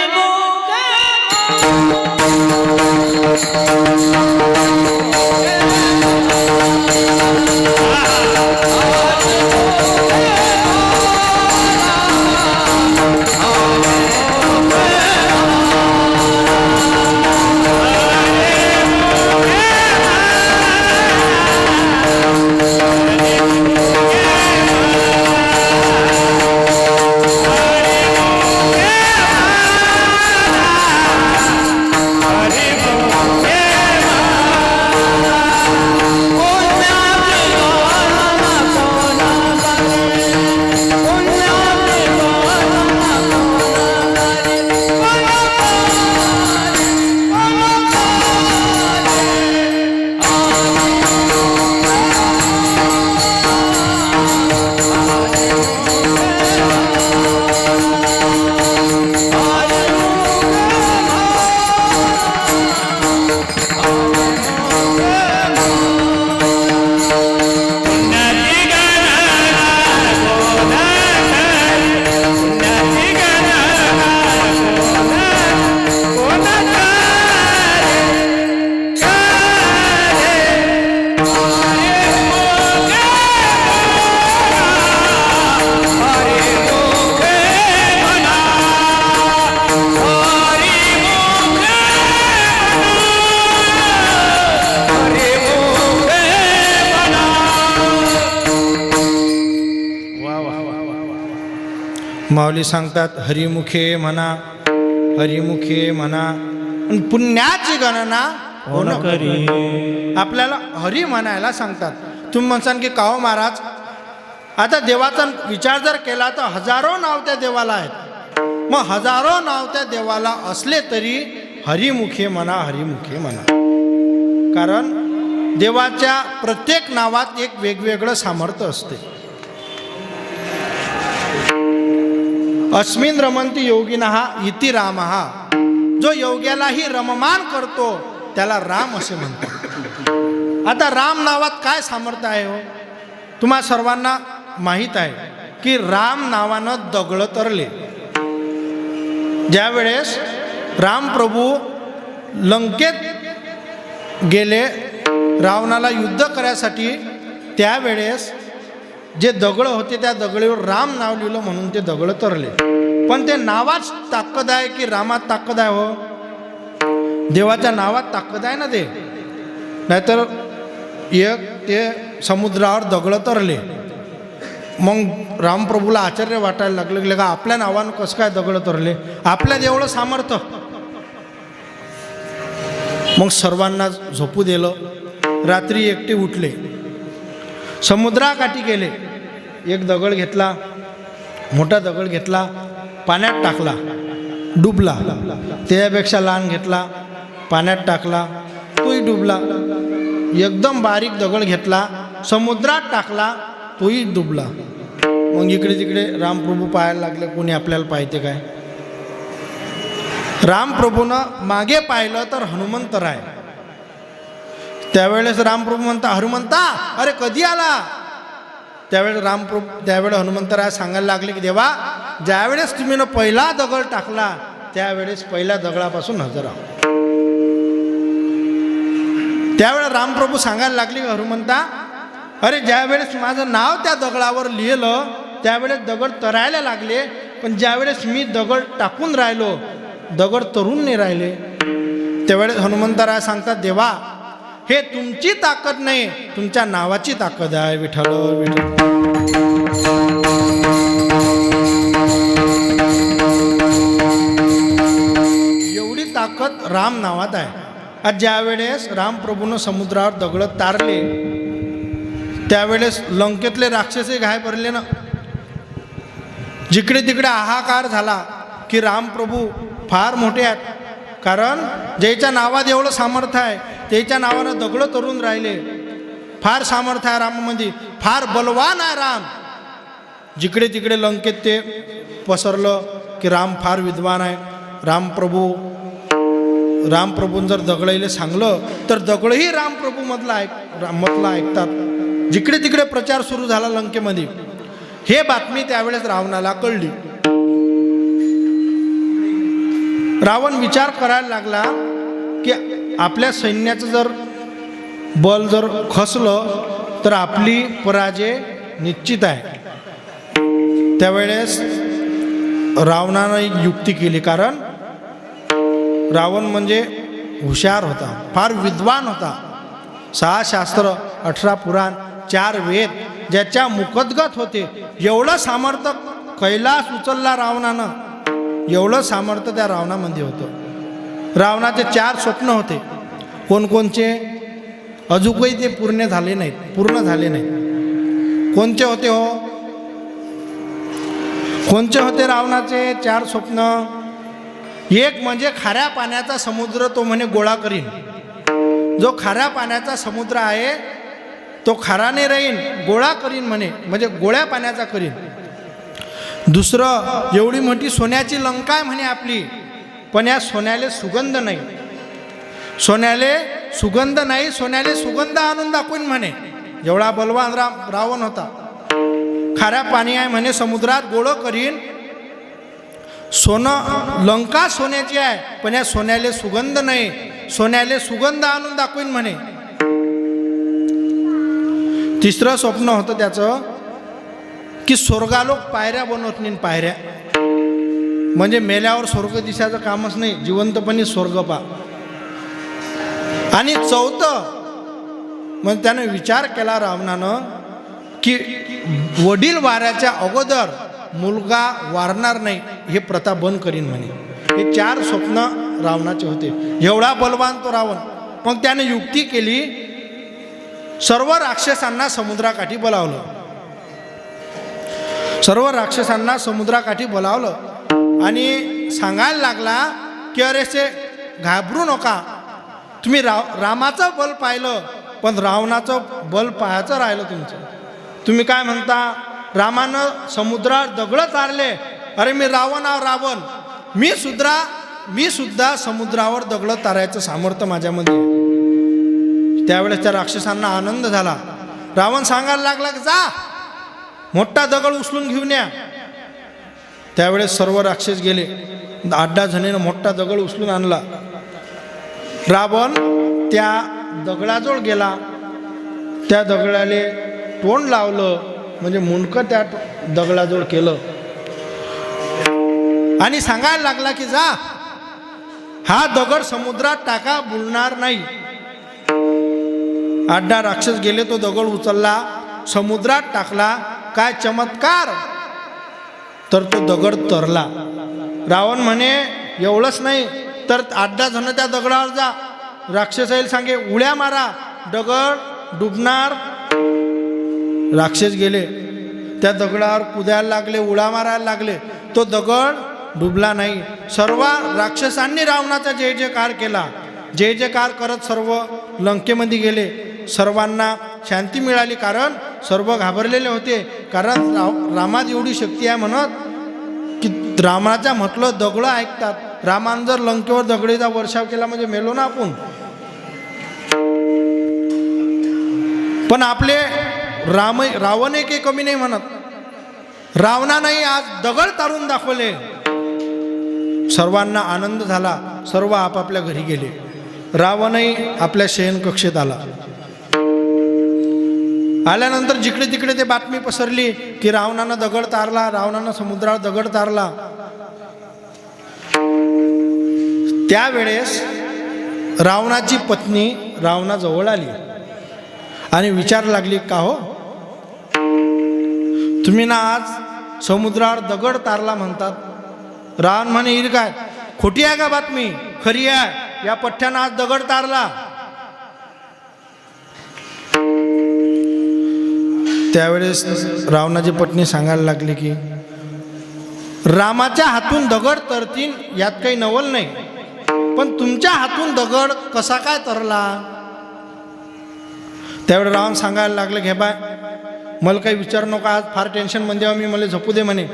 Speaker 1: माऊली सांगतात हरिमुखे म्हणा, हरिमुखे म्हणा. आणि पुण्याची गणना होण करी. आपल्याला हरी म्हणायला सांगतात. तुम्ही म्हणसान की काहो महाराज, आता देवाचा विचार जर केला तर हजारो नाव त्या देवाला आहेत. मग हजारो नाव त्या देवाला असले तरी हरिमुखे म्हणा, हरिमुखे म्हणा. कारण देवाच्या प्रत्येक नावात एक वेगवेगळं सामर्थ्य असते. अस्मिन रमंती योगिनः इति रामः. जो योग्यालाही रममान करतो त्याला राम असे म्हणतात. आता राम नावात काय सामर्थ्य आहे हो? तुम्हा सर्वांना माहीत आहे की राम नावानं दगड तरले. ज्यावेळेस रामप्रभू लंकेत गेले रावणाला युद्ध करायसाठी, त्यावेळेस जे दगड होते त्या दगडीवर राम नाव लिहिलं म्हणून ते दगड तरले. पण ते नावात ताकद आहे की रामात ताकद आहे हो? देवाच्या नावात ताकद आहे ना ते. नाहीतर ते समुद्रावर दगड तरले. मग रामप्रभूला आश्चर्य वाटायला लागलं का आपल्या नावानं कसं काय दगड तरले, आपल्यात एवढं सामर्थ्य. मग सर्वांना झोपू दिलं. रात्री एकटे उठले, समुद्राकाठी गेले. एक दगड घेतला, मोठा दगड घेतला, पाण्यात टाकला, डुबला. त्याच्यापेक्षा लहान घेतला, पाण्यात टाकला, तोही डुबला. एकदम बारीक दगड घेतला, समुद्रात टाकला, तोही डुबला. मग इकडे तिकडे रामप्रभू पाहायला लागले, कोणी आपल्याला पाहते काय. रामप्रभूनं मागे पाहिलं तर हनुमंतराय. त्यावेळेस रामप्रभू म्हणता, हनुमंता अरे कधी आला. त्यावेळेस हनुमंतराय सांगायला लागले की देवा, ज्यावेळेस तुम्ही ना पहिला दगड टाकला त्यावेळेस पहिल्या दगडापासून हजर आहो. त्यावेळेस रामप्रभू सांगायला लागले की हनुमंता, अरे ज्यावेळेस माझं नाव त्या दगडावर लिहिलं त्यावेळेस दगड तरायला लागले, पण ज्यावेळेस मी दगड टाकून राहिलो दगड तरून नाही राहिले. त्यावेळेस हनुमंतराय सांगतात, देवा हे तुमची ताकद नाही, तुमच्या नावाची ताकद आहे. विठ्ठल विठ्ठल. एवढी ताकद राम नावात आहे. आज ज्यावेळेस रामप्रभूनं समुद्रावर दगड तारले त्यावेळेस लंकेतले राक्षसही घाय भरले ना. जिकडे तिकडे हाहाकार झाला की रामप्रभू फार मोठे आहेत, कारण ज्याच्या नावात एवढं सामर्थ्य आहे त्याच्या नावानं दगडं तरून राहिले. फार सामर्थ्य आहे रामामध्ये, फार बलवान आहे राम. जिकडे तिकडे लंकेत ते पसरलं की राम फार विद्वान आहे. रामप्रभून जर दगडायला सांगलं तर दगडही रामप्रभू मधला ऐकतात. जिकडे तिकडे प्रचार सुरू झाला लंकेमध्ये. हे बातमी त्यावेळेस रावणाला कळली. रावण विचार करायला लागला की आपल्या सैन्याचं जर बल जर खचलं तर आपली पराजय निश्चित आहे. त्यावेळेस रावणानं एक युक्ती केली, कारण रावण म्हणजे हुशार होता, फार विद्वान होता. 6 शास्त्र, 18 पुराण, 4 वेद ज्याच्या मुखोद्गत होते. एवढं सामर्थ्य कैलास उचलला रावणानं, एवढं सामर्थ्य त्या रावणामध्ये होतं. रावणाचे 4 स्वप्न होते. कोणकोणचे अजूनही ते पूर्ण झाले नाहीत. कोणचे होते हो? कोणचे होते रावणाचे 4 स्वप्न? एक म्हणजे खाऱ्या पाण्याचा समुद्र तो म्हणे गोळा करीन. जो खाऱ्या पाण्याचा समुद्र आहे तो खाराने राहीन, गोळा करीन म्हणे, म्हणजे गोळ्या पाण्याचा करीन. दुसरं, एवढी मोठी सोन्याची लंका आहे म्हणे आपली, पण या सोन्याले सुगंध नाही. सोन्याले सुगंध आणून दाखवीन म्हणे. एवढा बलवान रावण होता. खाऱ्या पाणी आहे म्हणे समुद्रात, गोळं करीन. सोनं, लंका सोन्याची आहे पण या सोन्याले सुगंध नाही, सोन्याले सुगंध आणून दाखवीन म्हणे. तिसरं स्वप्न होतं त्याचं की स्वर्गालोक पायऱ्या बनवत नाही. पायऱ्या म्हणजे मेल्यावर स्वर्ग दिसायचं कामच नाही, जिवंतपणी स्वर्ग पा. आणि चौथं मग त्यानं विचार केला रावणानं की वडील वाऱ्याच्या अगोदर मुलगा वारणार नाही, हे प्रथा बंद करीन म्हणे. हे 4 स्वप्न रावणाचे होते. एवढा बलवान तो रावण. मग त्याने युक्ती केली, सर्व राक्षसांना समुद्राकाठी बोलावलं आणि सांगायला लागला की अरे घाबरू नका, तुम्ही रामाचं बल पाहिलं पण रावणाचं बल पाहायचं राहिलं तुमचं. तुम्ही काय म्हणता, रामानं समुद्रात दगड तारले, अरे मी रावण, मी सुद्धा समुद्रावर दगड तारायचं सामर्थ्य माझ्यामध्ये. त्यावेळेस त्या राक्षसांना आनंद झाला. रावण सांगायला लागला की जा मोठा दगड उचलून घेऊन या. त्यावेळेस सर्व राक्षस गेले. 8-10 जणीनं मोठा दगड उचलून आणला. रावण त्या दगडाजवळ गेला, त्या दगडाले तोंड लावलं, म्हणजे मुंडकं त्या दगडाजवळ केलं आणि सांगायला लागला की जा हा दगड समुद्रात टाका, बुडणार नाही. 8-10 राक्षस गेले, तो दगड उचलला, समुद्रात टाकला. काय चमत्कार, तर तो दगड तरला. रावण म्हणे एवढंच नाही तर 8-10 जण त्या दगडावर जा. राक्षसाला सांगे उड्या मारा, दगड डुबणार. राक्षस गेले. त्या दगडावर कुदायला लागले, उड्या मारायला लागले. तो दगड डुबला नाही. सर्व राक्षसांनी रावणाचा जय जयकार केला. जय जयकार करत सर्व लंकेमध्ये गेले. सर्वांना शांती मिळाली, कारण सर्व घाबरलेले होते. कारण रामात एवढी शक्ती आहे म्हणत की रामाच्या म्हटलं दगडं ऐकतात. रामानं जर लंकेवर दगडीचा वर्षाव केला म्हणजे मेलो ना आपण. पण आपले रावण काही कमी नाही म्हणत. रावणानंही आज दगड तारून दाखवले. सर्वांना आनंद झाला. सर्व आपापल्या घरी गेले. रावणही आपल्या शयनकक्षेत आला. आल्यानंतर जिकडे तिकडे ते बातमी पसरली की रावणानं दगड तारला, रावणानं समुद्रावर दगड तारला. त्यावेळेस रावणाची पत्नी रावणाजवळ आली आणि विचारू लागली, का हो तुम्ही ना आज समुद्रावर दगड तारला म्हणतात. रावण म्हणे, हिर काय खोटी आहे का बातमी? खरी आहे, या पठ्ठ्यानं आज दगड तारला. त्यावेळेस रावणाची पत्नी सांगायला लागली की रामाच्या हातून दगड तरतील यात काही नवल नाही, पण तुमच्या हातून दगड कसा काय तरला? त्यावेळेस रावण सांगायला लागले, घे बाय मला काही विचार नका, आज फार टेन्शनमध्ये मी मला झोपू दे म्हणे.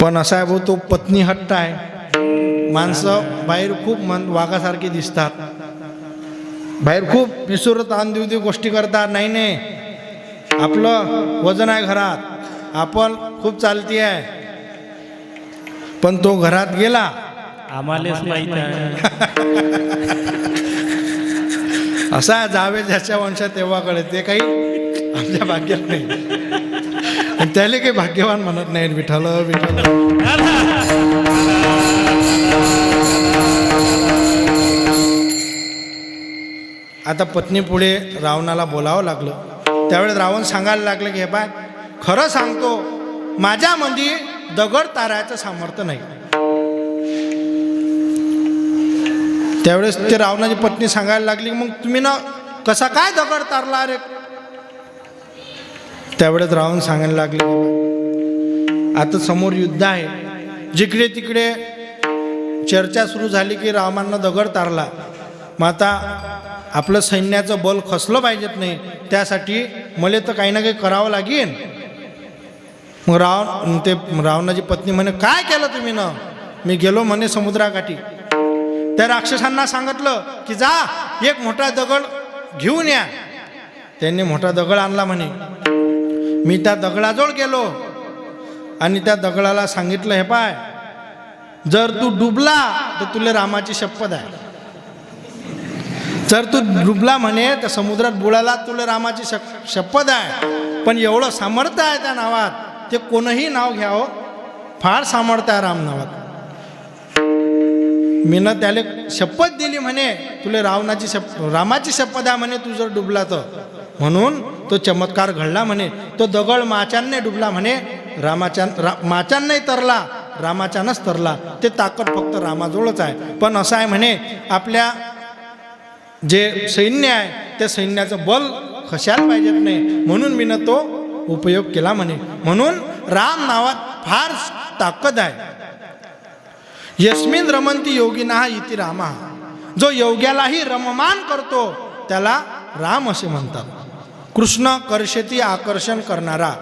Speaker 1: पण असा आहे भाऊ, तो पत्नी हट्ट आहे. माणसं बाहेर खूप वाघासारखी दिसतात, बाहेर खूप विसुरत ताण देऊ गोष्टी करतात. नाही नाही, आपलं वजन आहे घरात, आपण खूप चालती आहे. पण तो घरात गेला,
Speaker 2: आम्हालाच माहित आहे.
Speaker 1: असा जावे ज्याच्या वंशात तेव्हा कळे. ते काही आमच्या भाग्यात नाही. आणि त्याला काही भाग्यवान म्हणत नाही. विठ्ठल विठ्ठल. आता पत्नी पुढे रावणाला बोलावं लागलं. त्यावेळेस रावण सांगायला लागले की हे बाय, खरं सांगतो माझ्यामध्ये दगड तारायचं सामर्थ्य नाही. त्यावेळेस ते रावणाची पत्नी सांगायला लागली, मग तुम्ही ना कसा काय दगड तारला रे? त्यावेळेस रावण सांगायला लागले, आता समोर युद्ध आहे. जिकडे तिकडे चर्चा सुरू झाली की रावणानं दगड तारला. मग आता आपलं सैन्याचं बल खचलं पाहिजेत नाही, त्यासाठी मला तर काही ना काही करावं लागेल. मग रावणाची पत्नी म्हणे, काय केलं तुम्ही ना? मी गेलो म्हणे समुद्राकाठी. त्या राक्षसांना सांगितलं की जा एक मोठा दगड घेऊन या. त्यांनी मोठा दगड आणला म्हणे. मी त्या दगडाजवळ गेलो आणि त्या दगडाला सांगितलं, हे पाय जर तू डुबला तर तुला रामाची शपथ आहे. जर तू डुबला म्हणे तर समुद्रात बुडाला, तुला रामाची शपथ आहे. पण एवढं सामर्थ्य आहे त्या नावात, ते कोणही नाव घ्यावं, फार सामर्थ्य आहे राम नावात. मीनं त्याला शपथ दिली म्हणे, तुला रामाची शपथ आहे म्हणे, तू जर डुबला तर. म्हणून तो चमत्कार घडला म्हणे. तो दगड माचांनी डुबला म्हणे, माचान नाही तरला, रामाचानच तरला. ते ताकद फक्त रामाजवळच आहे. पण असं आहे म्हणे, आपल्या जे सैन्य आहे त्या सैन्याचं बल खशायला पाहिजेत नाही, म्हणून मीनं तो उपयोग केला म्हणे. म्हणून राम नावात फार ताकद आहे. यस्मिन रमंती योगिनः इति रामः. जो योग्यालाही रममान करतो त्याला राम असे म्हणतात. कृष्ण कर्षती आकर्षण करणारा.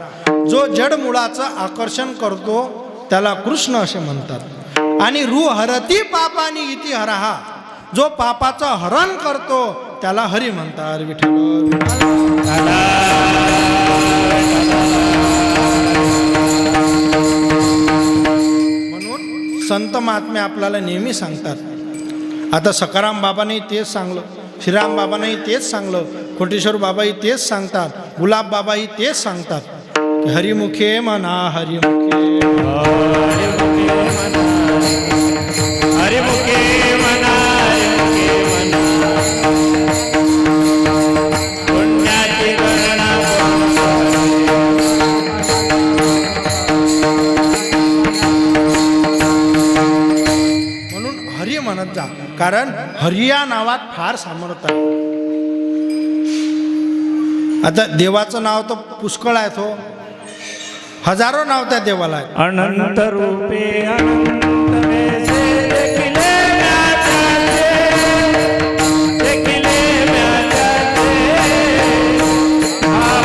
Speaker 1: जो जड मुळाचं आकर्षण करतो त्याला कृष्ण असे म्हणतात. आणि रु हरती पापानी इति हरहा. जो पापाचं हरण करतो त्याला हरी म्हणतात. विठ्ठल म्हणून संत महात्मे आपल्याला नेहमी सांगतात. आता सकाराम बाबांनी तेच सांगलं, श्रीराम बाबांनाही तेच सांगलं, कोटेश्वर बाबाही तेच सांगतात, गुलाब बाबाही तेच सांगतात की हरिमुखे म्हणा, हरिमुखे
Speaker 2: हरिमुखे म्हणा, पुण्याची गणना.
Speaker 1: म्हणून हरी म्हणत जा, कारण हरी या नावात फार सामर्थ्य आहे. आता देवाचं नाव तर पुष्कळ आहे तो, हजारो नाव त्या देवाला आहे.
Speaker 2: अनंत रूपे अनंत वेसे देखिले म्याच्याचे हा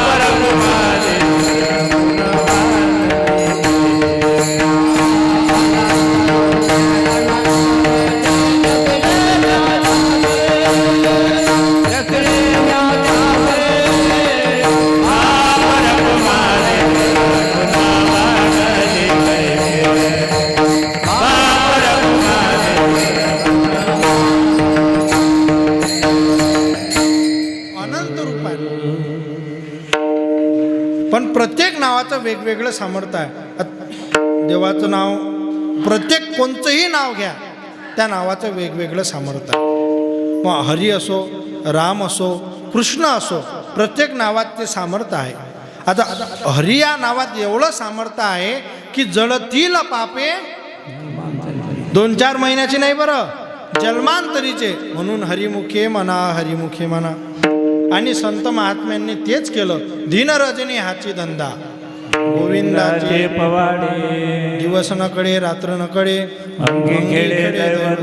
Speaker 2: परमाने
Speaker 1: अनंत रूप आहे. पण प्रत्येक नावाचं वेगवेगळं सामर्थ्य आहे. देवाचं नाव, प्रत्येक कोणतंही नाव घ्या त्या नावाचं वेगवेगळं सामर्थ्य आहे. मग हरी असो, राम असो, कृष्ण असो, प्रत्येक नावात ते सामर्थ्य आहे. आता हरी या नावात एवढं सामर्थ्य आहे की जळतील पापे 2-4 महिन्याची नाही बरं, जन्मांतरीचे. म्हणून हरिमुखे म्हणा, हरिमुखे म्हणा. आणि संत महात्म्यांनी तेच केलं. दिन रजनी हाची धंदा गोविंदाचे
Speaker 2: पवाडे
Speaker 1: दिवस न कळे रात्र न कळे,
Speaker 2: अंगी खेळे दैवत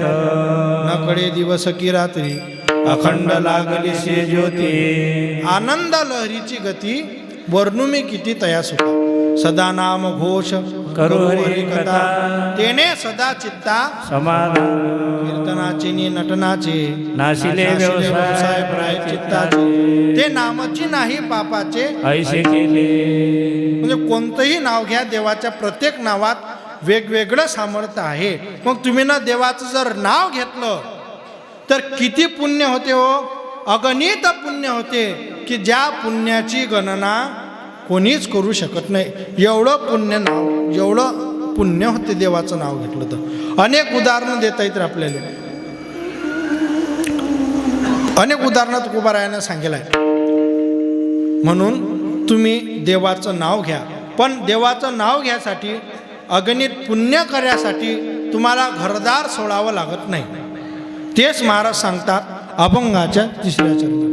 Speaker 1: न कळे दिवस की रात्री,
Speaker 2: अखंड लागली से ज्योती.
Speaker 1: आनंद लहरीची गती वर्णुमी किती तया सुख. सदा नाम घोष
Speaker 2: करू हरी कथा,
Speaker 1: तेने सदा चित्ता
Speaker 2: समाधान
Speaker 1: कीर्तनाचे नि नटनाचे,
Speaker 2: नाशिले व्यवसाय
Speaker 1: प्रायश्चित्ताचे. ते नामची नाही पापाचे
Speaker 2: ऐसे केले.
Speaker 1: म्हणजे कोणतंही नाव घ्या, देवाच्या प्रत्येक नावात वेगवेगळं सामर्थ्य आहे. मग तुम्ही ना देवाचं जर नाव घेतलं तर किती पुण्य होते हो, अगणित पुण्य होते की ज्या पुण्याची गणना कोणीच करू शकत नाही. एवढं पुण्य नाव, एवढं पुण्य होते देवाचं नाव घेतलं तर. अनेक उदाहरणं देता येतील आपल्याला, अनेक उदाहरणं तुकोबारायानं सांगितलं आहे. म्हणून तुम्ही देवाचं नाव घ्या, पण देवाचं नाव घ्यासाठी, अगणित पुण्य करण्यासाठी तुम्हाला घरदार सोडावं लागत नाही. तेच महाराज सांगतात अभंगाच्या 3ऱ्या चरणात.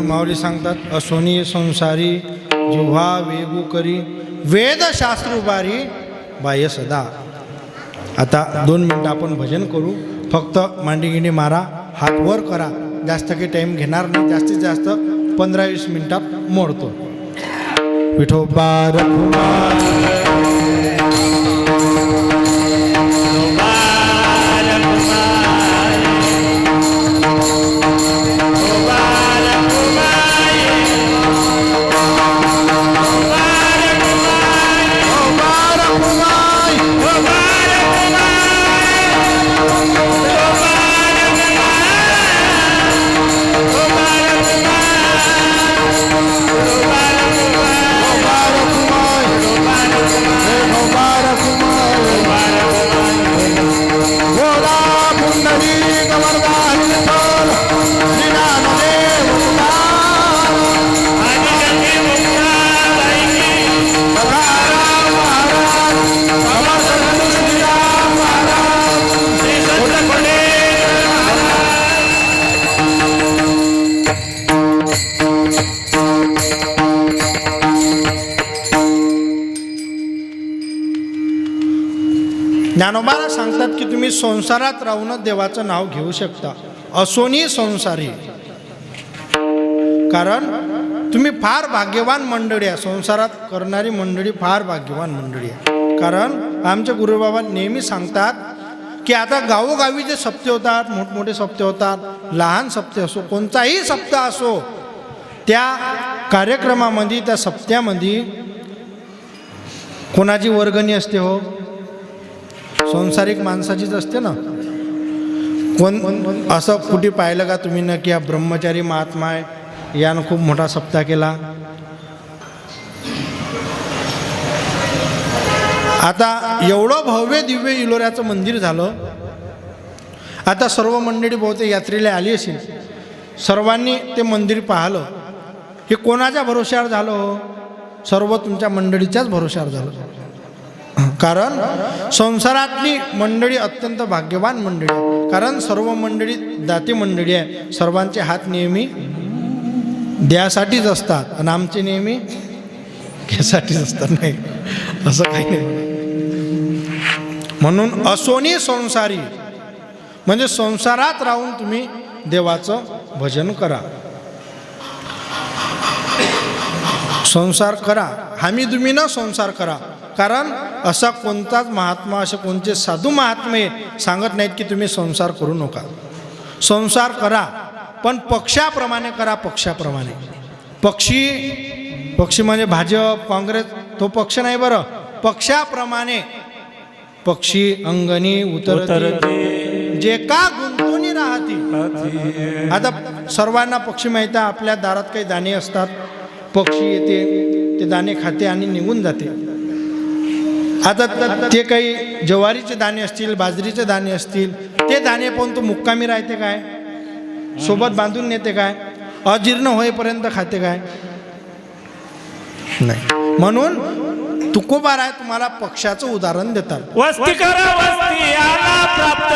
Speaker 1: माऊली सांगतात असोनी संसारी जिव्हा वेगू करी, वेदशास्त्र उभारी बाह्य सदा. आता 2 मिनटं आपण भजन करू. फक्त मांडीगिंडी मारा, हात वर करा. जास्त काही टाईम घेणार नाही. जास्तीत जास्त 15-20 मिनिटात मोडतो. विठोबा रखुमाई. ज्ञानोबाला सांगतात की तुम्ही संसारात राहूनच देवाचं नाव घेऊ शकता, असोनी संसारी. कारण तुम्ही फार भाग्यवान मंडळी आहे. संसारात करणारी मंडळी फार भाग्यवान मंडळी आहे. कारण आमचे गुरुबाबा नेहमी सांगतात की आता गावोगावी जे सप्ते होतात, मोठमोठे सप्ते होतात, लहान सप्ते असो, कोणताही सप्ताह असो, त्या कार्यक्रमामध्ये, त्या सप्त्यामध्ये कोणाची वर्गणी असते हो? संसारिक माणसाचीच असते ना. कोण असं कुठे पाहिलं का तुम्ही ना की हा ब्रह्मचारी महात्मा आहे, यानं खूप मोठा सप्ताह केला. आता एवढं भव्य दिव्य इलोऱ्याचं मंदिर झालं. आता सर्व मंडळी बहुतेक यात्रेला आली असेल. सर्वांनी ते मंदिर पाहिलं. हे कोणाच्या भरोश्यावर झालं हो? सर्व तुमच्या मंडळीच्याच भरोश्यावर झालं. कारण संसारातली मंडळी अत्यंत भाग्यवान मंडळी आहे. कारण सर्व मंडळी दाती मंडळी आहे. सर्वांचे हात नेहमी द्यासाठीच असतात आणि आमचे नेहमी घ्यासाठीच असतात. नाही, असं काही नाही. म्हणून असोनी संसारी म्हणजे संसारात राहून तुम्ही देवाचं भजन करा, संसार करा. हामी तुम्ही न संसार करा. कारण असा कोणताच महात्मा, असे कोणते साधू महात्मे सांगत नाहीत की तुम्ही संसार करू नका. संसार करा, पण पक्षाप्रमाणे करा. पक्षाप्रमाणे. पक्षी म्हणजे भाजप, काँग्रेस, तो पक्ष नाही बरं. पक्षाप्रमाणे. पक्षी अंगणी उतरते जे का गुंतून राहते. आता सर्वांना पक्षी माहिती आहे. आपल्या दारात काही दाणे असतात. पक्षी येते, ते दाणे खाते आणि निघून जाते. आता ते काही ज्वारीचे दाणे असतील, बाजरीचे दाणे असतील, ते दाणे पाहून तो मुक्कामी राहते काय? सोबत बांधून नेते काय? अजीर्ण होईपर्यंत खाते काय? नाही. म्हणून तुकोबाराय तुम्हाला पक्षाचं उदाहरण देतात.
Speaker 2: वस्ती करा वस्ती आला प्राप्त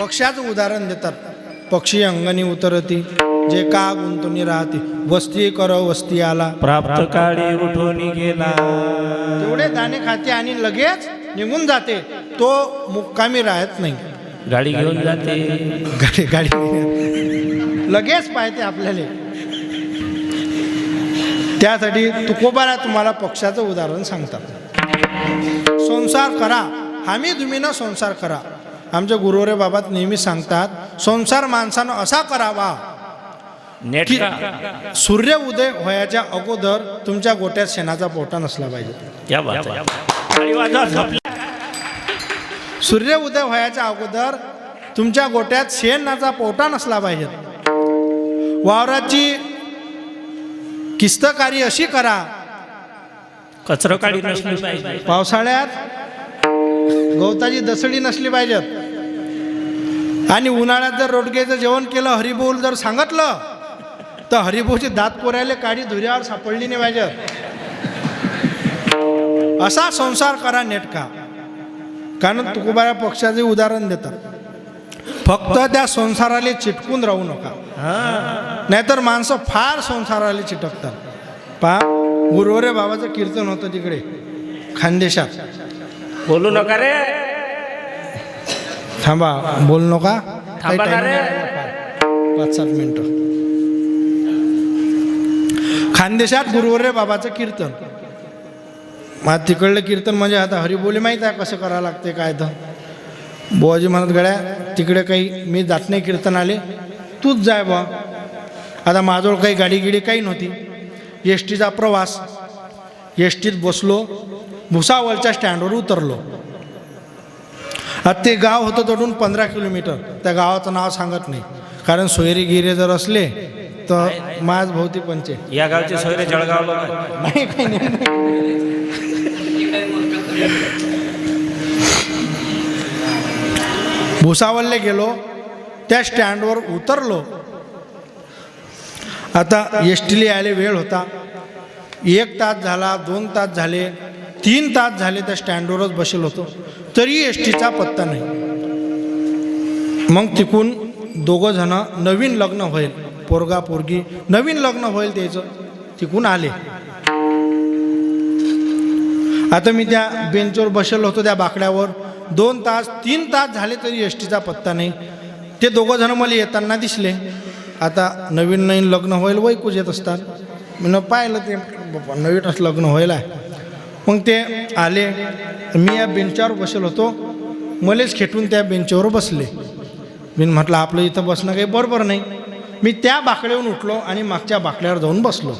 Speaker 1: पक्षाचं उदाहरण देतात. पक्षी अंगणी उतरती जे का गुंतून राहते. वस्ती कर वस्ती आला
Speaker 2: प्राप्त काळी उठून गेला.
Speaker 1: तेवढे दाणे खाते आणि लगेच निघून जाते. तो मुक्कामी राहत नाही.
Speaker 2: गाडी घेऊन जाते.
Speaker 1: गाडी लगेच पाहते आपल्याला. त्यासाठी तुकोबाला तुम्हाला पक्षाचं उदाहरण सांगतात. संसार करा, हामी तुम्ही न संसार करा. आमचे गुरुवरे बाबा नेहमी सांगतात, संसार माणसानं असा करावा की सूर्य उदय व्हायच्या अगोदर तुमच्या गोट्यात शेणाचा पोटा नसला पाहिजे. सूर्य उदय व्हायच्या अगोदर तुमच्या गोट्यात शेणाचा पोटा नसला पाहिजे. वावराची किस्तकारी अशी करा,
Speaker 2: कचरा काढी नसली पाहिजे.
Speaker 1: पावसाळ्यात गवताची दसडी नसली पाहिजेत. आणि उन्हाळ्यात जर रोडग्याचं जेवण केलं, हरिबोल जर सांगितलं, तर हरिबोलची दात पोरायला काडी धुऱ्यावर सापडली नाही पाहिजे. असा संसार करा नेटका. कारण तुकोबाया पक्षाचे उदाहरण देतात, फक्त त्या संसाराला चिटकून राहू नका, नाहीतर माणसं फार संसाराला चिटकतात. पहा, गुरुवरे बाबाचं कीर्तन होतं तिकडे खानदेशात.
Speaker 2: बोलू नका रे,
Speaker 1: थांबा, बोल नका,
Speaker 2: थांबा ना रे.
Speaker 1: 5-7 मिनिटं. खानदेशात गुरुवरे बाबाचं कीर्तन. मग तिकडलं कीर्तन म्हणजे आता हरिबोली माहीत आहे कसं करावं लागते काय. तर बुवाजी म्हणत, गड्या तिकडे काही मी जात नाही कीर्तन आले, तूच जाय बा. आता माझजवळ काही गाडी गिडी काही नव्हती. एस टीचा प्रवास, एस टीत बसलो, भुसावळच्या स्टँडवर उतरलो. आता ते गाव होतं तोडून 15 किलोमीटर. त्या गावाचं नाव सांगत नाही, कारण सोयरी गिरे जर असले तर माझ भोवती पंचे.
Speaker 2: या गावचे सोयरे जळगावला
Speaker 1: नाही, काही नाही. भुसावळले गेलो, त्या स्टँडवर उतरलो. आता एस टीला यायला वेळ होता. 1 तास झाला, 2 तास झाले, 3 तास झाले त्या स्टँडवरच बसेल होतो, तरी एस टीचा पत्ता नाही. मग तिकून 2 जण नवीन लग्न होईल, पोरगा पोरगी नवीन लग्न होईल त्याचं, तिकून आले. आता मी त्या बेंचवर बसेल होतो, त्या बाकड्यावर 2 तास 3 तास झाले तरी एस टीचा पत्ता नाही. ते 2 जण मला येताना दिसले. आता नवीन नवीन लग्न होईल वैकूच येत असतात. मी पाहिलं ते बाबा नवीनच लग्न व्हायला आहे. मग ते आले, मी या बेंचवर बसेल होतो, मलाच खेटून त्या बेंचवर बसले. मी म्हटलं आपलं इथं बसणं काही बरोबर नाही. मी त्या बाकड्यावरून उठलो आणि मागच्या बाकड्यावर जाऊन बसलो.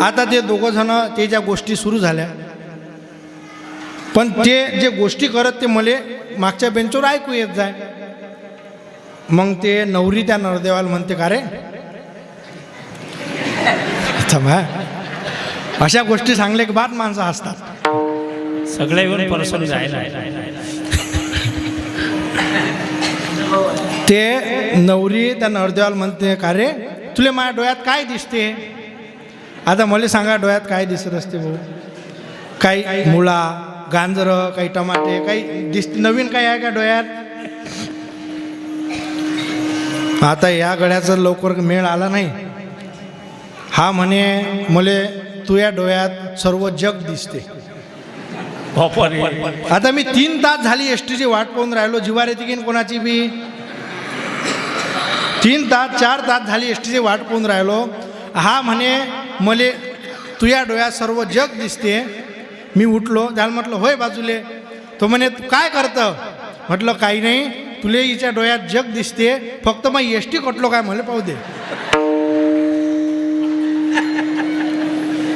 Speaker 1: आता ते 2 जण ते ज्या गोष्टी सुरू झाल्या, पण ते जे गोष्टी करत ते मले मागच्या बेंचवर ऐकू येत जाय. मग ते नवरी त्या नरदेवाला म्हणते, का रे अशा गोष्टी सांगले की बाद माणसं असतात.
Speaker 2: सगळे येऊन परसून जायला.
Speaker 1: ते नवरी त्या नरदेवाला म्हणते, का रे तुला माझ्या डोळ्यात काय दिसते. आता मला सांगा डोळ्यात काय दिसत असते भाऊ. काही मुळा, गांजरं, काही टमाटे, काही दिसते, नवीन काही आहे का डोळ्यात. आता या गड्याचा लवकर मेळ आला नाही. हा म्हणे, मले तुझ्या डोळ्यात सर्व जग दिसते. आता मी 3 तास झाली एस टीची वाट पाहून राहिलो, जीवार येते की कोणाची बी. 3 तास 4 तास झाली एस टीची वाट पाहून राहिलो. हा म्हणे, मले तुझ्या डोळ्यात सर्व जग दिसते. मी उठलो, त्याला म्हटलं होय बाजूले. तो म्हणे, तू काय करतं. म्हटलं काही नाही, तुले हिच्या डोळ्यात जग दिसते, फक्त मग एस टी कटलो काय मला पाहू दे.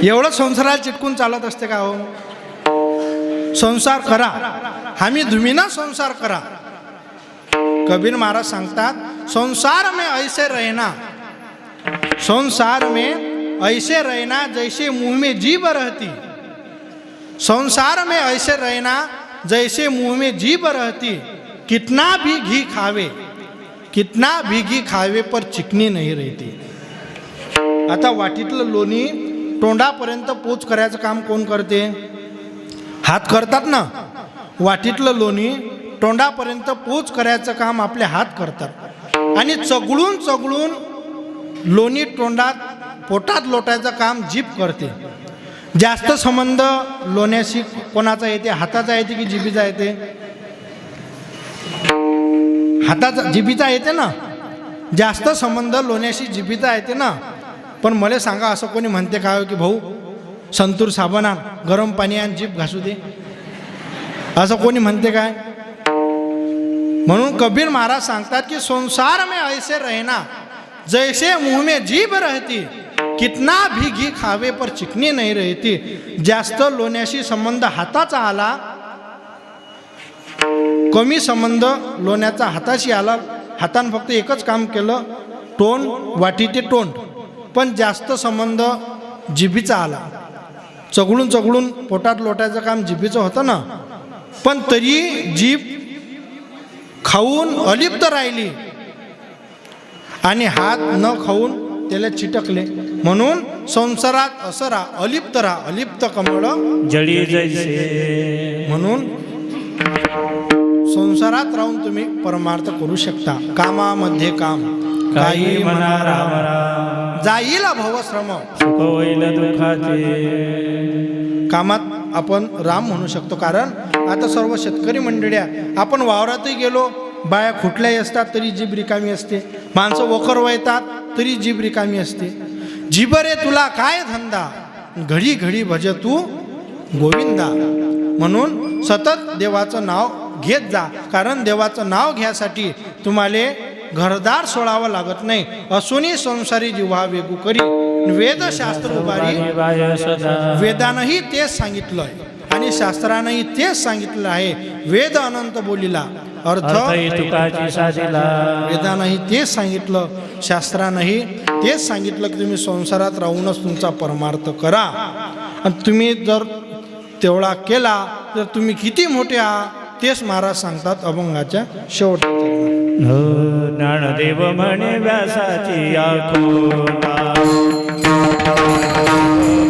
Speaker 1: एवढं संसाराला चिटकून चालत असते का हो. संसार करा, आम्ही धुमीना संसार करा. कबीर महाराज सांगतात, संसार में ऐसे रहना, संसार में ऐसे रहना जैसे मुंह में जीभ रहती. संसार में ऐसे रहना जैसे मुंह में जीभ रहती. कितना भी घी खावे, कितना भी घी खावे पर चिकनी नहीं रहती. आता वाटीतलं लोणी तोंडापर्यंत पोच करायचं काम कोण करते. हात करतात ना. वाटीतलं लोणी तोंडापर्यंत पोच करायचं काम आपले हात करतात. आणि चगळून चगळून लोणी तोंडात पोटात लोटायचं काम जीभ करते. जास्त संबंध लोण्याशी कोणाचा येते, हाताचा येते की जिभीचा येते. हाताचा, जिभीचा येते ना. जास्त संबंध लोण्याशी जिभीचा येते ना. पण मला सांगा, असं कोणी म्हणते काय की भाऊ संतूर साबण आण, गरम पाणी आण, जीभ घासू दे. असं कोणी म्हणते काय. म्हणून कबीर महाराज सांगतात की संसार में ऐसे रहना जैसे मुंह में जीभ रहती, कितना भी घी खावे पर चिकनी नहीं रहती. जास्त लोण्याशी संबंध हाताचा आला, कमी संबंध लोण्याचा हाताशी आला, हातानं फक्त एकच काम केलं, तोंड वाटी ते तोंड, पण जास्त संबंध जिभीचा आला. चगळून चगळून पोटात लोटायचं काम जिभीचं होतं ना. पण तरी जीभ खाऊन अलिप्त राहिली आणि हात न खाऊन त्याला चिटकले. म्हणून संसारात असं राहा, अलिप्त कमळ
Speaker 2: जळी जैसे.
Speaker 1: म्हणून संसारात राहून तुम्ही परमार्थ करू शकता. कामामध्ये काम
Speaker 2: काही म्हणा राम राम,
Speaker 1: जाईल भवश्रम.
Speaker 2: सुख होईल दुःखाचे.
Speaker 1: कामात आपण राम म्हणू शकतो, कारण आता सर्व शेतकरी मंडळ्या आपण वावरातही गेलो, बाया कुठल्याही असतात तरी जीभ रिकामी असते, माणसं वखर वळतात तरी जीभ रिकामी असते. जीभ रे तुला काय धंदा, घडी घडी भज तू गोविंदा. म्हणून सतत देवाचं नाव घेत जा, कारण देवाचं नाव घ्यासाठी तुम्हाला घरदार सोडावं लागत नाही. असूनही संसारी जिव्हा वेगू करी, वेदशास्त्र उभारी. वेदानंही तेच सांगितलं आहे आणि शास्त्रानंही तेच सांगितलं आहे. वेद अनंत बोलिला, अर्थ
Speaker 2: तुकाची साधिला.
Speaker 1: वेदानंही तेच सांगितलं, शास्त्रानंही तेच सांगितलं की तुम्ही संसारात राहूनच तुमचा परमार्थ करा. आणि तुम्ही जर तेवढा केला तर तुम्ही किती मोठे आहात तेच महाराज सांगतात अभंगाच्या शेवटच्या.
Speaker 2: ज्ञानदेव म्हणे व्यासाची आखोना,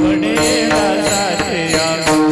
Speaker 2: म्हणे व्यासाची आखोना.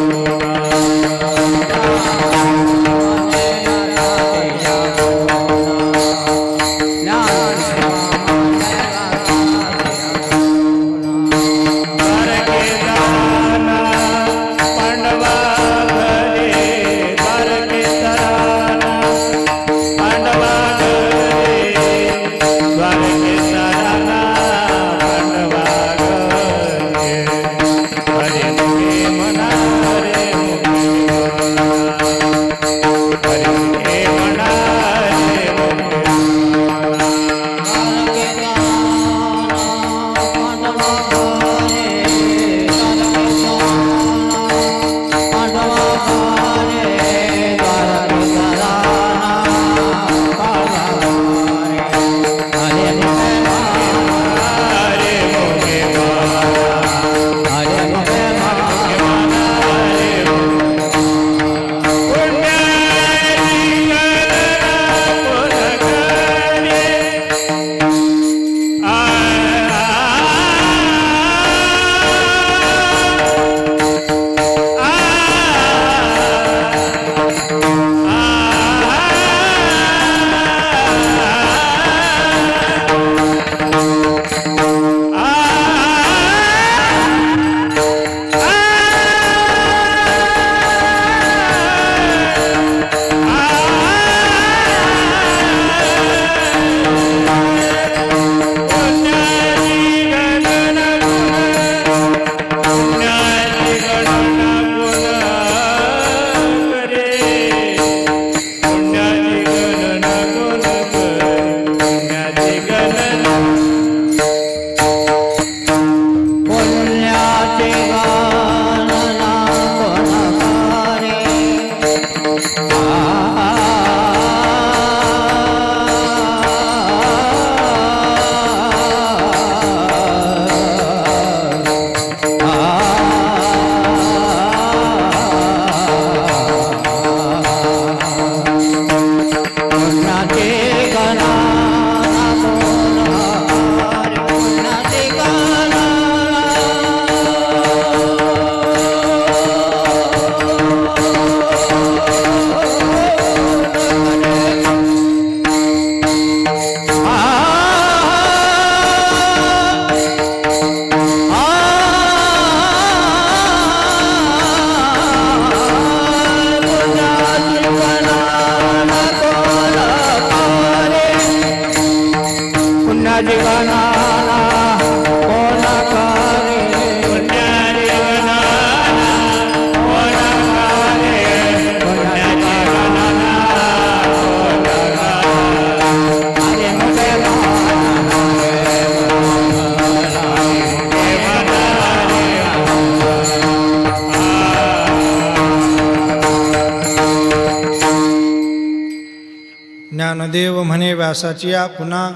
Speaker 1: ज्ञानदेव म्हणे व्यासाची या पुन्हा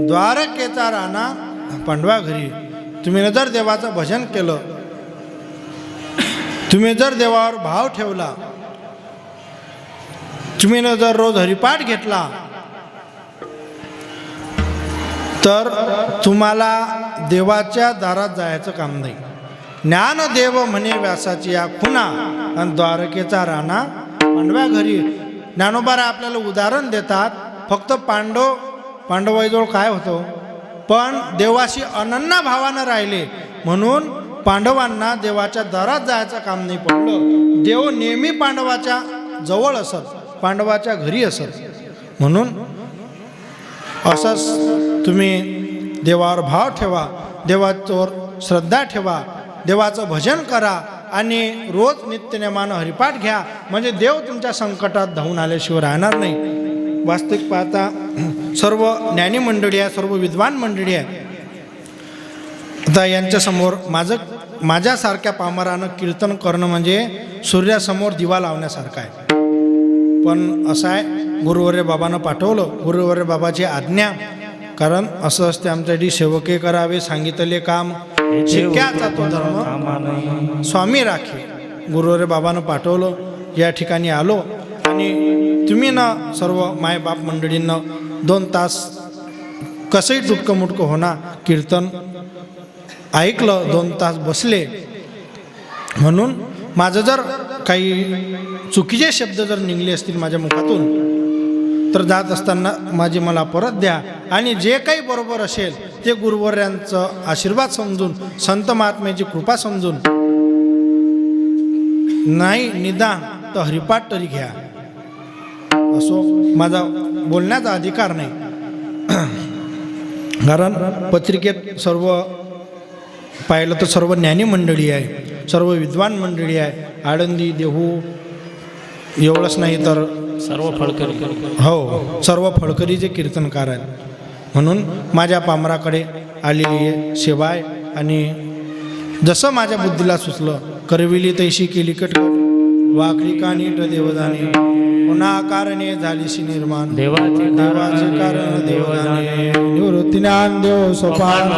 Speaker 1: द्वारकेचा राणा पांडवा घरी. तुम्ही जर देवाचं भजन केलं, तुम्ही जर देवावर भाव ठेवला, तुम्ही जर रोज हरिपाठ घेतला, तर तुम्हाला देवाच्या दारात जायचं काम नाही. ज्ञानदेव म्हणे व्यासाची या खुणा आणि द्वारकेचा राणा पांडव्या घरी. ज्ञानोबा आपल्याला उदाहरण देतात. फक्त पांडवाईजवळ काय होतं, पण देवाशी अनन्य भावानं राहिले म्हणून पांडवांना देवाच्या दारात जायचं काम नाही पडलं. देव नेहमी पांडवाच्या जवळ असत, पांडवाच्या घरी असत. म्हणून असंच तुम्ही देवावर भाव ठेवा, देवावर श्रद्धा ठेवा, देवाचं भजन करा आणि रोज नित्यनेमानं हरिपाठ घ्या. म्हणजे देव तुमच्या संकटात धावून आल्याशिवाय राहणार नाही. वास्तविक पाहता सर्व ज्ञानी मंडळी आहे, सर्व विद्वान मंडळी आहे. आता यांच्यासमोर माझ्यासारख्या पामरानं कीर्तन करणं म्हणजे सूर्यासमोर दिवा लावण्यासारखं आहे. पण असं आहे, गुरुवर्य बाबानं पाठवलं, गुरुवर्य बाबाची आज्ञा. कारण असं असते आमच्यासाठी सेवके करावे सांगितले काम, शिक्क्याचा तो धर्म स्वामी राखे. गुरुवर्य बाबानं पाठवलं, या ठिकाणी आलो आणि तुम्ही ना सर्व मायबाप मंडळींना 2 तास कसंही टुटकं मुटकं होणार कीर्तन ऐकलं, 2 तास बसले. म्हणून माझं जर काही चुकीचे शब्द जर निघले असतील माझ्या मुखातून तर जात असताना माझी मला परत द्या. आणि जे काही बरोबर असेल ते गुरुवर्यांचं आशीर्वाद समजून, संत महात्म्याची कृपा समजून, नाही निदान तर हरिपाठ तरी घ्या. असो माझा बोलण्याचा अधिकार नाही. कारण पत्रिकेत सर्व पाहिलं तर सर्व ज्ञानी मंडळी आहे, सर्व विद्वान मंडळी आहे. आळंदी, देहू एवढंच नाही तर
Speaker 2: सर्व फळकरी,
Speaker 1: हो सर्व फळकरीचे कीर्तनकार आहेत. म्हणून माझ्या पामराकडे आलेली आहे सेवा आहे. आणि जसं माझ्या बुद्धीला सुचलं करविली तैशी केली कटकट, वाकडी कानीट देवदाने, पुन्हा कारणे झालीशी निर्माण,
Speaker 2: देवाचे
Speaker 1: कारण देवदाने, निवृत्ती ज्ञान देव सोपान.